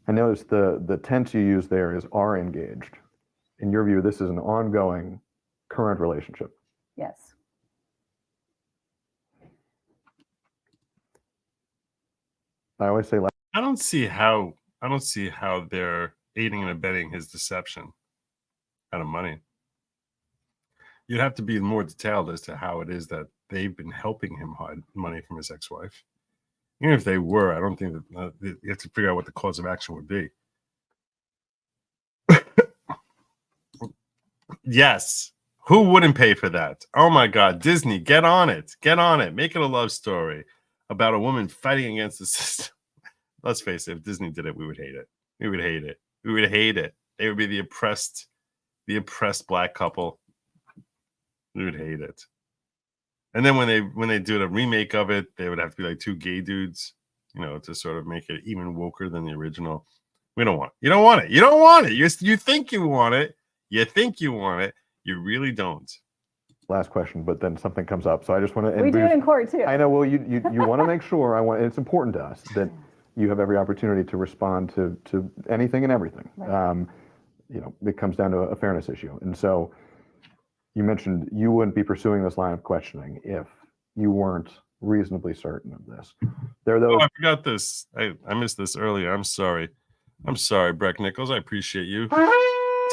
I noticed the tense you use there is are engaged. In your view, this is an ongoing, current relationship. Yes. I always say, I don't see how they're aiding and abetting his deception out of money. You'd have to be more detailed as to how it is that they've been helping him hide money from his ex-wife. Even if they were, I don't think that you have to figure out what the cause of action would be. Yes. Who wouldn't pay for that? Oh my God, Disney, get on it. Get on it. Make it a love story about a woman fighting against the system. Let's face it, if Disney did it, we would hate it. We would hate it. We would hate it. They would be the oppressed black couple. We would hate it. And then when they do a remake of it, they would have to be like two gay dudes, to sort of make it even woker than the original. We don't want it. You don't want it. You don't want it. You think you want it. You think you want it. You really don't. Last question, but then something comes up. So I just want to. We do it in court too. I know. Well, you want to make sure. It's important to us that you have every opportunity to respond to anything and everything. Right. It comes down to a fairness issue. And so you mentioned you wouldn't be pursuing this line of questioning if you weren't reasonably certain of this. There are those. Oh, I forgot this. I missed this earlier. I'm sorry. Breck Nichols. I appreciate you.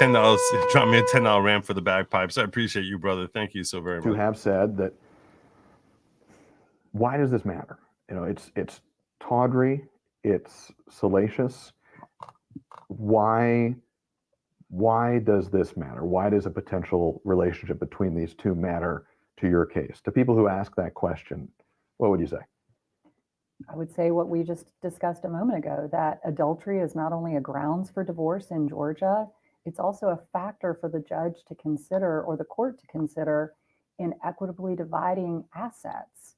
$10. Drop me a $10 ramp for the bagpipes. I appreciate you, brother. Thank you so very much. To have said that, why does this matter? It's tawdry. it's salacious. Why does this matter? Why does a potential relationship between these two matter to your case? To people who ask that question, what would you say? I would say what we just discussed a moment ago, that adultery is not only a grounds for divorce in Georgia, it's also a factor for the judge to consider, or the court to consider, in equitably dividing assets.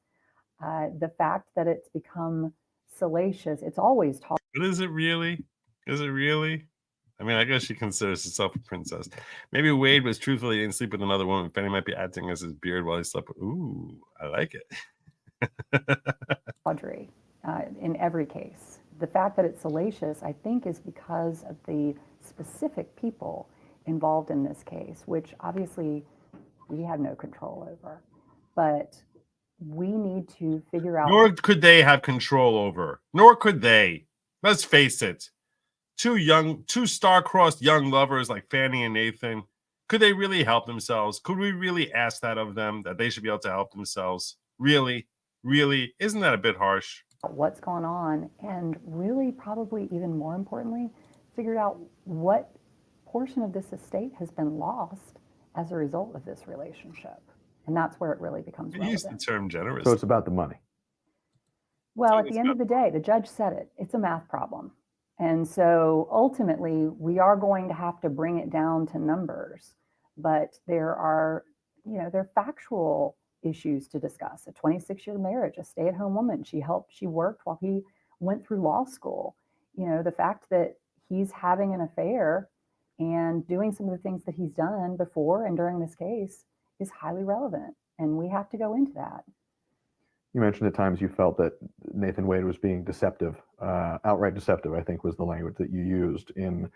The fact that it's become salacious, it's always talked. But is it really? Is it really? I mean, I guess she considers herself a princess. Maybe Wade was truthful, he didn't sleep with another woman. Fanny might be acting as his beard while he slept with. Ooh, I like it. Audrey, in every case. The fact that it's salacious, I think, is because of the specific people involved in this case, which obviously we have no control over. But we need to figure out. Nor could they have control over. Nor could they. Let's face it. Two star-crossed young lovers like Fanny and Nathan, could they really help themselves? Could we really ask that of them, that they should be able to help themselves? Really? Really? Isn't that a bit harsh? What's going on, and really, probably even more importantly, figure out what portion of this estate has been lost as a result of this relationship. And that's where it really becomes relevant. Use the term generous. So it's about the money. Well, at the end of the day, the judge said it. It's a math problem. And so ultimately, we are going to have to bring it down to numbers. But there are factual issues to discuss. A 26-year marriage, a stay-at-home woman. She worked while he went through law school. The fact that he's having an affair and doing some of the things that he's done before and during this case is highly relevant. And we have to go into that. You mentioned at times you felt that Nathan Wade was being deceptive, outright deceptive, I think was the language that you used in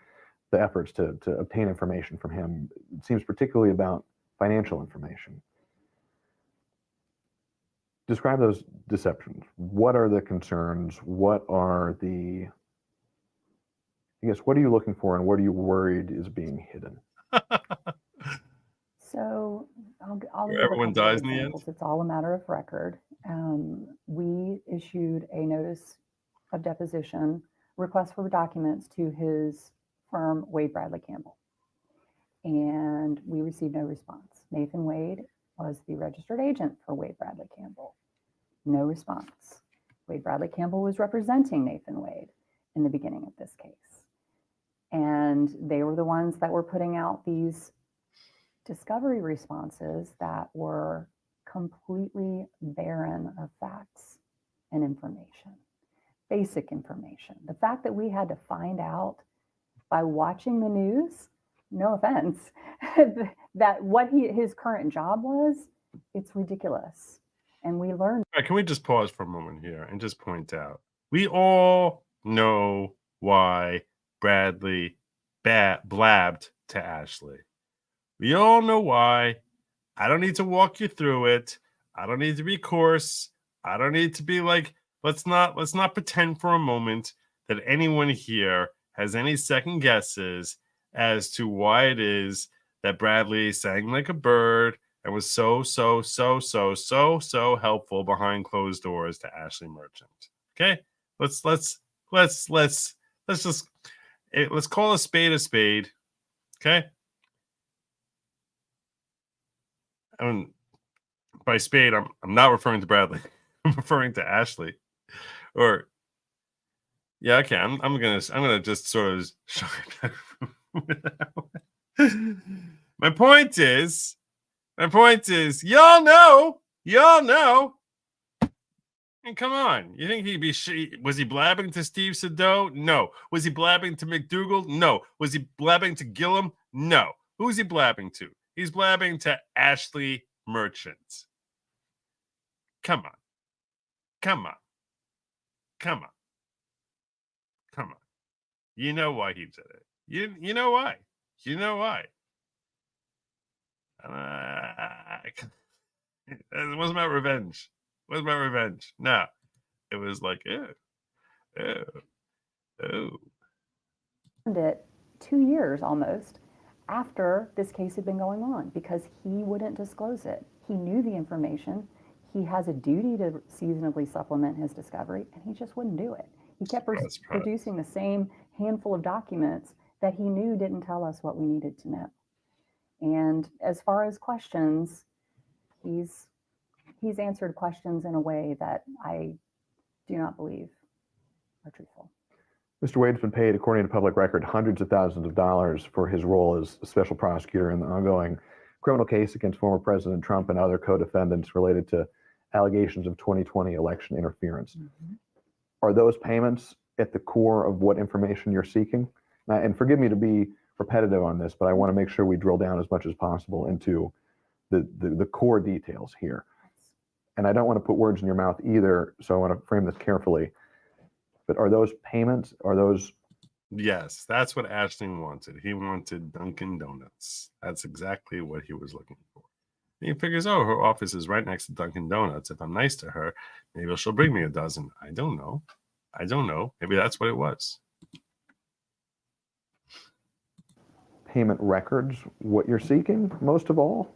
the efforts to obtain information from him. It seems particularly about financial information. Describe those deceptions. What are the concerns? What are you looking for, and what are you worried is being hidden? So I'll give everyone dies in the end. It's all a matter of record. We issued a notice of deposition, request for documents to his firm, Wade Bradley Campbell. And we received no response. Nathan Wade was the registered agent for Wade Bradley Campbell. No response. Wade Bradley Campbell was representing Nathan Wade in the beginning of this case. And they were the ones that were putting out these discovery responses that were completely barren of facts and information, basic information. The fact that we had to find out by watching the news, no offense, that what his current job was, it's ridiculous. And we learned. All right, can we just pause for a moment here and just point out, we all know why Bradley blabbed to Ashley. We all know why. I don't need to walk you through it. I don't need to be coarse. I don't need to be like, let's not pretend for a moment that anyone here has any second guesses as to why it is that Bradley sang like a bird and was so helpful behind closed doors to Ashley Merchant. Okay? Let's call a spade a spade. Okay? I mean, by spade, I'm not referring to Bradley. I'm referring to Ashley. Or yeah, okay. I'm gonna just sort of show it. My point is, y'all know. And come on, you think was he blabbing to Steve Sado? No. Was he blabbing to McDougal? No. Was he blabbing to Gillum? No. Who's he blabbing to? He's blabbing to Ashley Merchant. Come on. You know why he did it. You know why. It wasn't about revenge. No. It was like, oh. And it 2 years almost after this case had been going on, because he wouldn't disclose it. He knew the information. He has a duty to seasonably supplement his discovery, and he just wouldn't do it. He kept Surprise, surprise. producing the same handful of documents that he knew didn't tell us what we needed to know. And as far as questions, he's answered questions in a way that I do not believe are truthful. Mr. Wade's been paid, according to public record, hundreds of thousands of dollars for his role as a special prosecutor in the ongoing criminal case against former President Trump and other co-defendants related to allegations of 2020 election interference. Mm-hmm. Are those payments at the core of what information you're seeking? And forgive me to be repetitive on this, but I want to make sure we drill down as much as possible into the core details here. And I don't want to put words in your mouth either, so I want to frame this carefully. But are those payments, are those... Yes, that's what Ashling wanted. He wanted Dunkin' Donuts. That's exactly what he was looking for. And he figures, oh, her office is right next to Dunkin' Donuts. If I'm nice to her, maybe she'll bring me a dozen. I don't know. I don't know. Maybe that's what it was. Payment records, what you're seeking, most of all?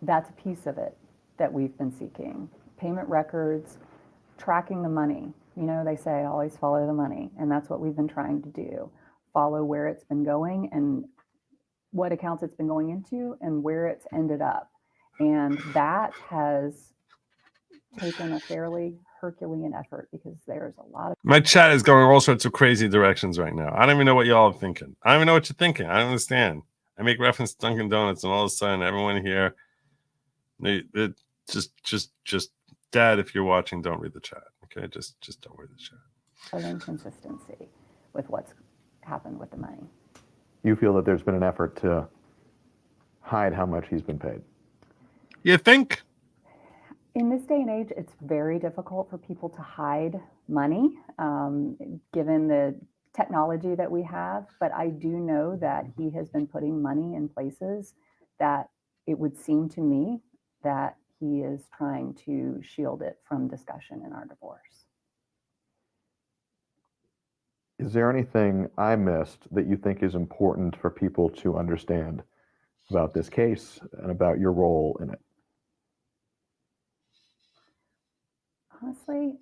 That's a piece of it that we've been seeking. Payment records, tracking the money. You know, they say always follow the money, and that's what we've been trying to do. Follow where it's been going and what accounts it's been going into and where it's ended up. And that has taken a fairly Herculean effort because there's a lot of... My chat is going all sorts of crazy directions right now. I don't even know what y'all are thinking. I don't even know what you're thinking. I don't understand. I make reference to Dunkin' Donuts, and all of a sudden, everyone here, just Dad, if you're watching, don't read the chat. Okay, just don't read the chat. Of inconsistency with what's happened with the money. You feel that there's been an effort to hide how much he's been paid? You think? In this day and age, it's very difficult for people to hide money, given the technology that we have. But I do know that he has been putting money in places that it would seem to me that he is trying to shield it from discussion in our divorce. Is there anything I missed that you think is important for people to understand about this case and about your role in it? Honestly,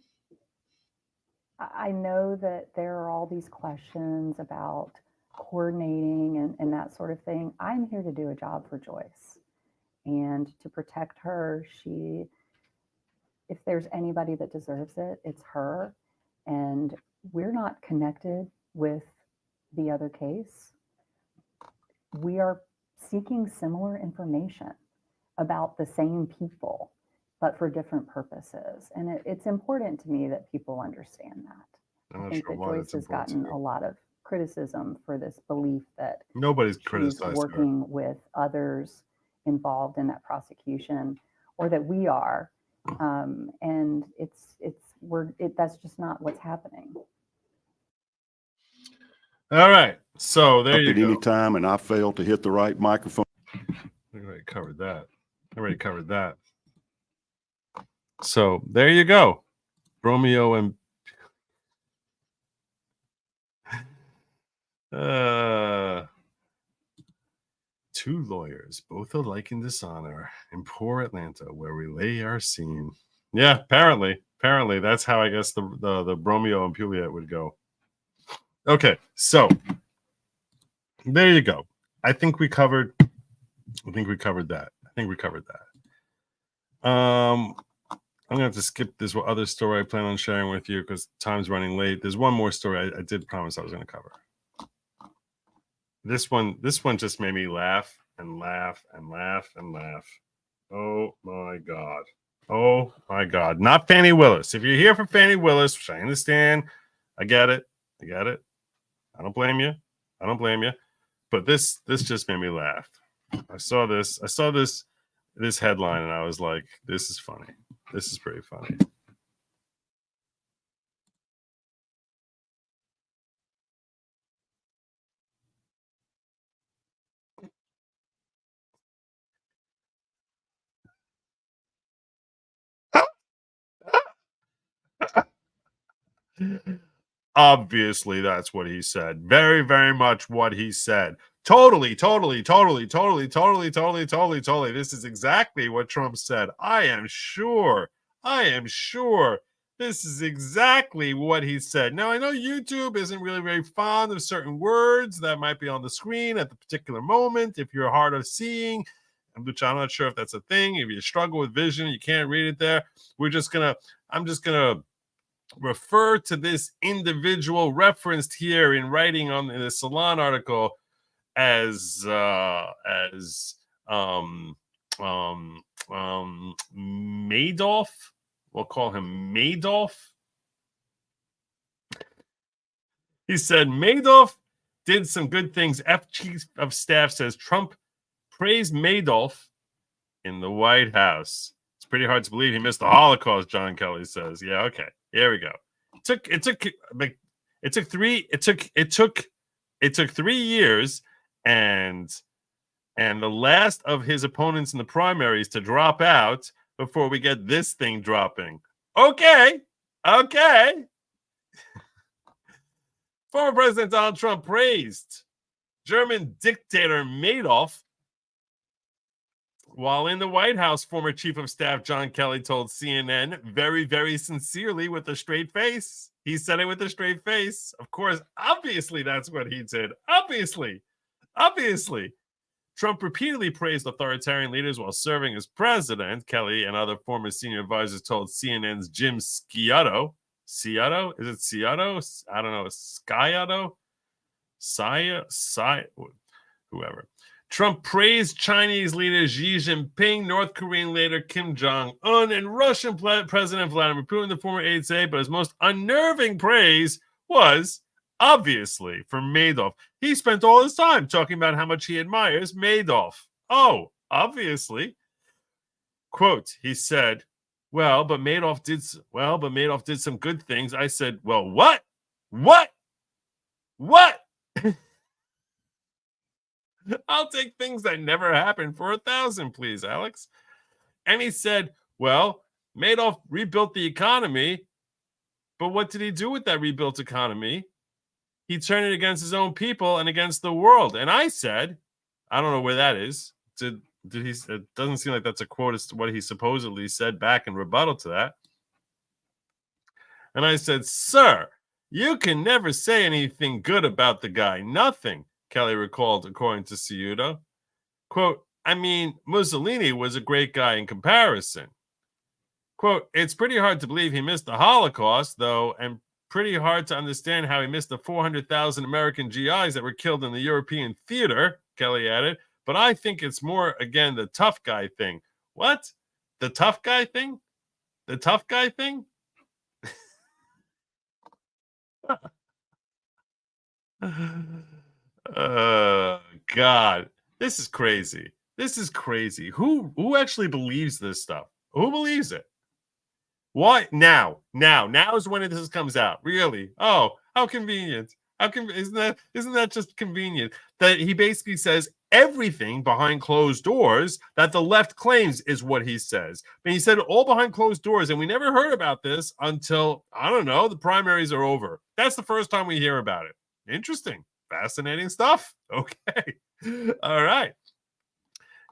I know that there are all these questions about coordinating and that sort of thing. I'm here to do a job for Joyce and to protect her. If there's anybody that deserves it, it's her. And we're not connected with the other case. We are seeking similar information about the same people, but for different purposes. And it's important to me that people understand that. I think that Joyce has gotten a lot of criticism for this belief that nobody's she's criticized working with others involved in that prosecution, or that we are. And that's just not what's happening. All right, so there you At go. any time, and I failed to hit the right microphone. We already covered that. So there you go. Romeo and two lawyers, both alike in dishonor, in poor Atlanta, where we lay our scene. Yeah, apparently that's how I guess the Romeo and Juliet would go. Okay, so there you go. I think we covered that. I'm gonna have to skip this other story I plan on sharing with you because time's running late. There's one more story I did promise I was gonna cover. This one just made me laugh and laugh and laugh and laugh. Oh my God. Not Fani Willis. If you're here for Fani Willis, which I understand, I get it. I don't blame you. But this just made me laugh. I saw this headline and I was like, this is funny. This is pretty funny. Obviously, that's what he said. Very, very much what he said. Totally. This is exactly what Trump said. I am sure This is exactly what he said. Now, I know YouTube isn't really very fond of certain words that might be on the screen at the particular moment. If you're hard of seeing, which I'm not sure if that's a thing. If you struggle with vision, you can't read it there. I'm just gonna refer to this individual referenced here in writing in the Salon article as Madoff. We'll call him Madoff. He said Madoff did some good things. Chief of Staff says Trump praised Madoff in the White House. It's pretty hard to believe he missed the Holocaust, John Kelly says. Yeah, okay. Here we go. It took 3 years and the last of his opponents in the primaries to drop out before we get this thing dropping. Okay. Former President Donald Trump praised German dictator Madoff while in the White House. Former Chief of Staff John Kelly told CNN very, very sincerely with a straight face. He said it with a straight face. Of course, obviously, that's what he did. Obviously. Trump repeatedly praised authoritarian leaders while serving as president. Kelly and other former senior advisors told CNN's Jim Sciutto. Sciutto? Is it Sciutto? I don't know. Sciutto? Whoever. Trump praised Chinese leader Xi Jinping, North Korean leader Kim Jong-un, and Russian President Vladimir Putin, the former aide say, but his most unnerving praise was obviously for Madoff. He spent all his time talking about how much he admires Madoff. Oh, obviously. Quote, he said, well, but Madoff did some good things. I said, well, what? I'll take things that never happened for 1,000, please, Alex. And he said, well, Madoff rebuilt the economy, but what did he do with that rebuilt economy? He turned it against his own people and against the world. And I said, I don't know where that is. Did he? It doesn't seem like that's a quote as to what he supposedly said back in rebuttal to that. And I said, sir, you can never say anything good about the guy. Nothing, Kelly recalled, according to Sciutto. Quote, I mean, Mussolini was a great guy in comparison. Quote, it's pretty hard to believe he missed the Holocaust, though, and pretty hard to understand how he missed the 400,000 American GIs that were killed in the European theater, Kelly added. But I think it's more, again, the tough guy thing. What? The tough guy thing? The tough guy thing? God. This is crazy. This is crazy. Who actually believes this stuff? Who believes it? Why now is when this comes out. Really? Oh, how convenient. Isn't that just convenient that he basically says everything behind closed doors that the left claims is what he says. But he said it all behind closed doors, and we never heard about this until, I don't know, the primaries are over. That's the first time we hear about it. Interesting. Fascinating stuff. Okay. All right.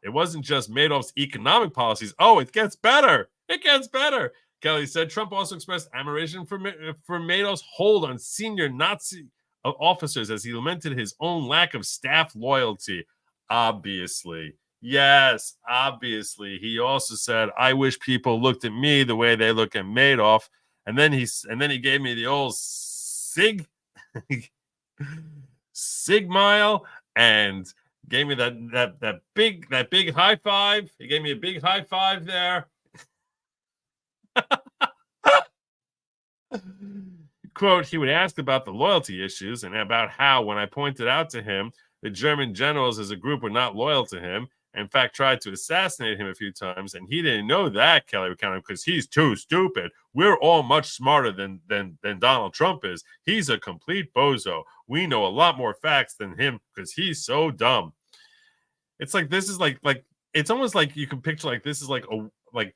It wasn't just Madoff's economic policies. Oh, it gets better. It gets better. Kelly said Trump also expressed admiration for Madoff's hold on senior Nazi officers as he lamented his own lack of staff loyalty. Obviously. Yes, obviously. He also said, I wish people looked at me the way they look at Madoff. And then he gave me the old Sigmile and gave me that big high five. He gave me a big high five there. Quote, he would ask about the loyalty issues and about how, when I pointed out to him, the German generals as a group were not loyal to him, in fact, tried to assassinate him a few times, and he didn't know that, Kelly recounted, because he's too stupid. We're all much smarter than Donald Trump is. He's a complete bozo. We know a lot more facts than him because he's so dumb. It's like, this is like it's almost like you can picture like this is like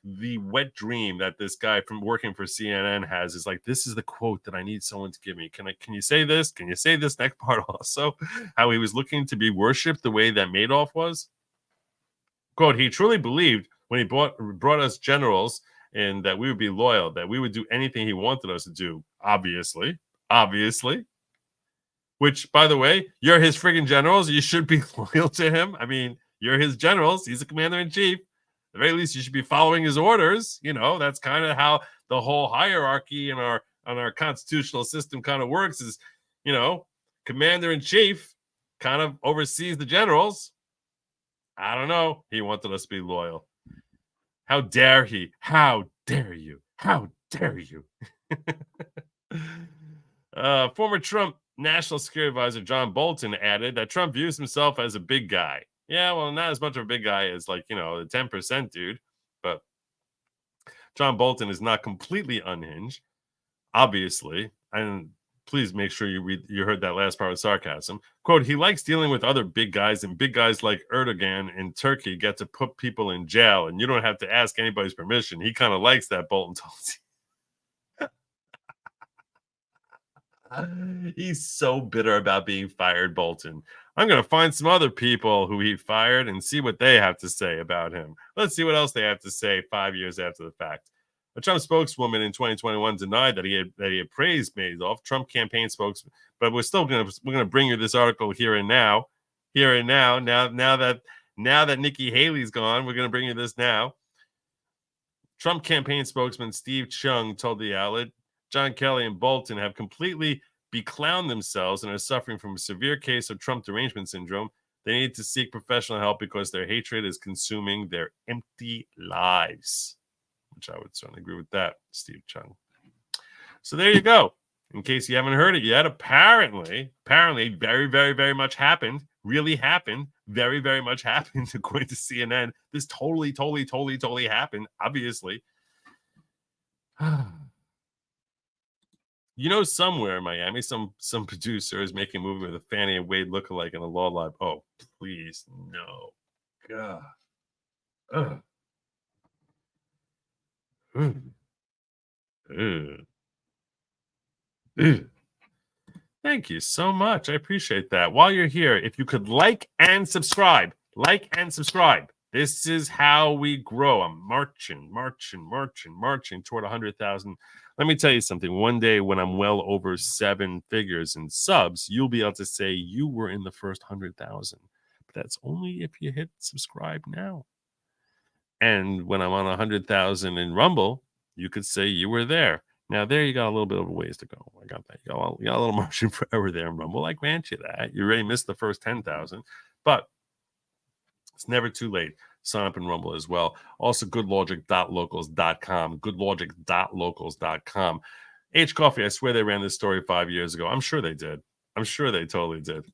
the wet dream that this guy from working for CNN has, is like, this is the quote that I need someone to give me. Can you say this? Can you say this next part also? How he was looking to be worshipped the way that Madoff was. Quote, he truly believed when he brought us generals and that we would be loyal, that we would do anything he wanted us to do. Obviously. Which, by the way, you're his friggin' generals. You should be loyal to him. I mean, you're his generals. He's the commander-in-chief. At the very least, you should be following his orders. You know, that's kind of how the whole hierarchy in our constitutional system kind of works is, you know, commander-in-chief kind of oversees the generals. I don't know. He wanted us to be loyal. How dare he? How dare you? How dare you? Former Trump National Security Advisor John Bolton added that Trump views himself as a big guy. Yeah, well, not as much of a big guy as, like, you know, the 10% dude, but John Bolton is not completely unhinged, obviously. And please make sure you heard that last part with sarcasm. Quote, he likes dealing with other big guys, and big guys like Erdogan in Turkey get to put people in jail, and you don't have to ask anybody's permission. He kind of likes that, Bolton told you. He's so bitter about being fired, Bolton. I'm going to find some other people who he fired and see what they have to say about him. Let's see what else they have to say 5 years after the fact. A Trump spokeswoman in 2021 denied that he had praised Madoff, Trump campaign spokesman. But we're going to bring you this article here and now. Now that Nikki Haley's gone, we're going to bring you this now. Trump campaign spokesman Steve Chung told the outlet, John Kelly and Bolton have completely beclowned themselves and are suffering from a severe case of Trump derangement syndrome. They need to seek professional help because their hatred is consuming their empty lives. Which I would certainly agree with that, Steve Chung. So there you go. In case you haven't heard it yet, apparently, very, very, very much happened. Really happened. Very, very much happened, according to CNN. This totally happened, obviously. You know, somewhere in Miami, some producer is making a movie with a Fannie and Wade lookalike in a law lab. Oh, please, no. God. Ugh. Thank you so much. I appreciate that. While you're here, if you could like and subscribe. This is how we grow. I'm marching toward 100,000. Let me tell you something. One day when I'm well over 7 figures in subs, you'll be able to say you were in the first 100,000. But that's only if you hit subscribe now. And when I'm on 100,000 in Rumble, you could say you were there. Now, there you got a little bit of a ways to go. I got that. You got a little margin for error there in Rumble. I grant you that. You already missed the first 10,000. But it's never too late. Sign up in Rumble as well. Also, goodlogic.locals.com. Goodlogic.locals.com. H Coffee, I swear they ran this story 5 years ago. I'm sure they did. I'm sure they totally did.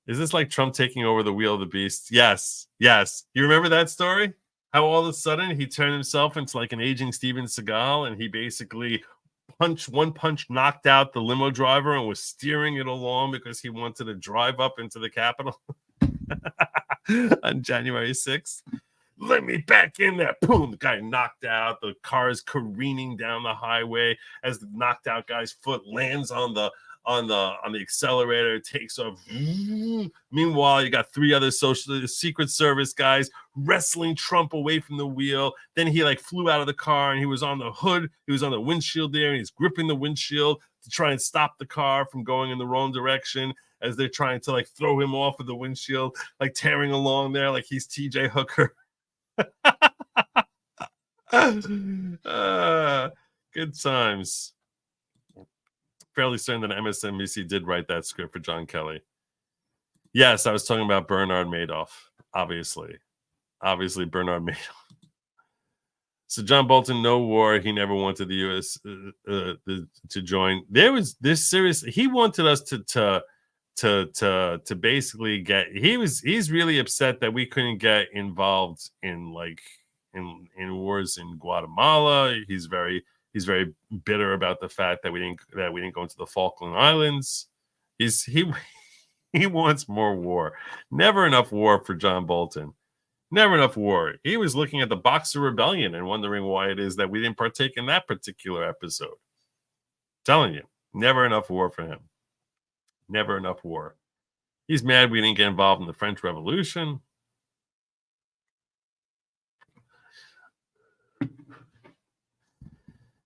Is this like Trump taking over the wheel of the beast? Yes. You remember that story? How all of a sudden he turned himself into like an aging Steven Seagal, and he basically one punch knocked out the limo driver and was steering it along because he wanted to drive up into the Capitol on January 6th. Let me back in there. Boom, the guy knocked out. The car is careening down the highway as the knocked out guy's foot lands on the accelerator, takes off. Meanwhile, you got 3 other Secret Service guys wrestling Trump away from the wheel. Then he like flew out of the car and he was on the hood. He was on the windshield there, and he's gripping the windshield to try and stop the car from going in the wrong direction as they're trying to like throw him off of the windshield, like tearing along there like he's TJ Hooker. Good times. Fairly certain that MSNBC did write that script for John Kelly. Yes, I was talking about Bernard Madoff. Obviously Bernard Madoff. So John Bolton, no war. He never wanted the U.S. To join. There was this serious. He wanted us to basically get. He's really upset that we couldn't get involved in wars in Guatemala. He's very bitter about the fact that we didn't go into the Falkland Islands. He wants more war. Never enough war for John Bolton. Never enough war. He was looking at the Boxer Rebellion and wondering why it is that we didn't partake in that particular episode. Telling you, never enough war for him. Never enough war. He's mad we didn't get involved in the French Revolution.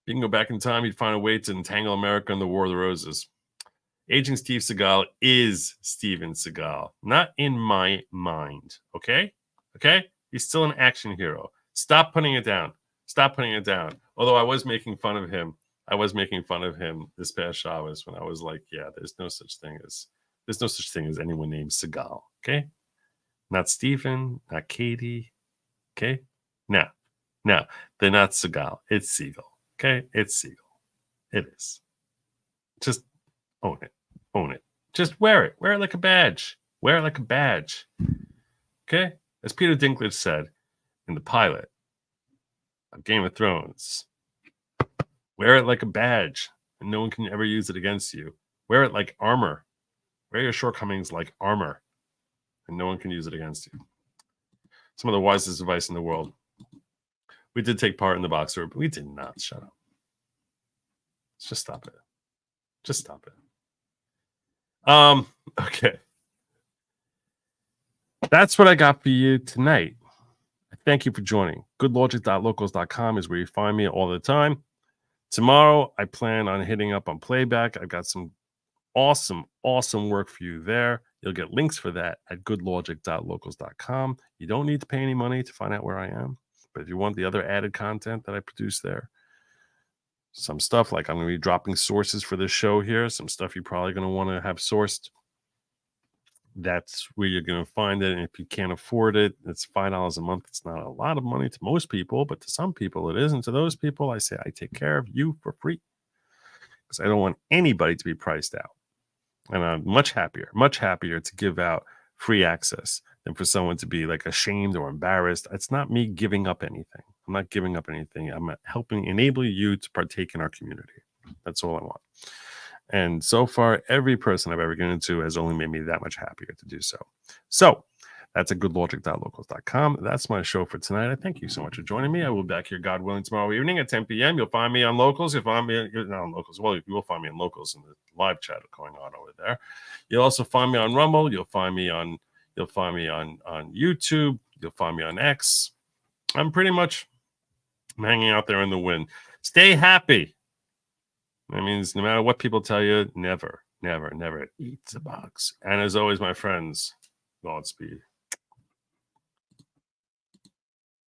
you can go back in time, you'd find a way to entangle America in the War of the Roses. Aging Steve Seagal is Steven Seagal, not in my mind. Okay? Okay? He's still an action hero. Stop putting it down. Stop putting it down. Although I was making fun of him. I was making fun of him this past Shabbos when I was like, yeah, there's no such thing as anyone named Seagal. Okay? Not Stephen, not Katie. Okay? No, they're not Seagal. It's Siegel. Okay? It's Siegel. It is. Just own it. Own it. Just wear it. Wear it like a badge. Wear it like a badge. Okay? As Peter Dinklage said in the pilot of Game of Thrones, wear it like a badge, and no one can ever use it against you. Wear it like armor. Wear your shortcomings like armor, and no one can use it against you. Some of the wisest advice in the world. We did take part in the boxer, but we did not. Shut up. Let's just stop it. Just stop it. Okay. That's what I got for you tonight. Thank you for joining. Goodlogic.locals.com is where you find me all the time. Tomorrow, I plan on hitting up on Playback. I've got some awesome work for you there. You'll get links for that at goodlogic.locals.com. You don't need to pay any money to find out where I am. But if you want the other added content that I produce there, some stuff like I'm going to be dropping sources for this show here, some stuff you're probably going to want to have sourced. That's where you're going to find it. And if you can't afford it, it's $5 a month. It's not a lot of money to most people, but to some people it is. And to those people, I say I take care of you for free because I don't want anybody to be priced out. And I'm much happier to give out free access than for someone to be like ashamed or embarrassed. It's not me giving up anything. I'm not giving up anything. I'm helping enable you to partake in our community. That's all I want. And so far, every person I've ever gotten into has only made me that much happier to do so. So that's at goodlogic.locals.com. That's my show for tonight. I thank you so much for joining me. I will be back here, God willing, tomorrow evening at 10 p.m. You'll find me on Locals. You'll find me not on Locals. Well, you will find me on Locals in the live chat going on over there. You'll also find me on Rumble. You'll find me on YouTube. You'll find me on X. I'm hanging out there in the wind. Stay happy. That means no matter what people tell you, never eat the box. And as always, my friends, Godspeed.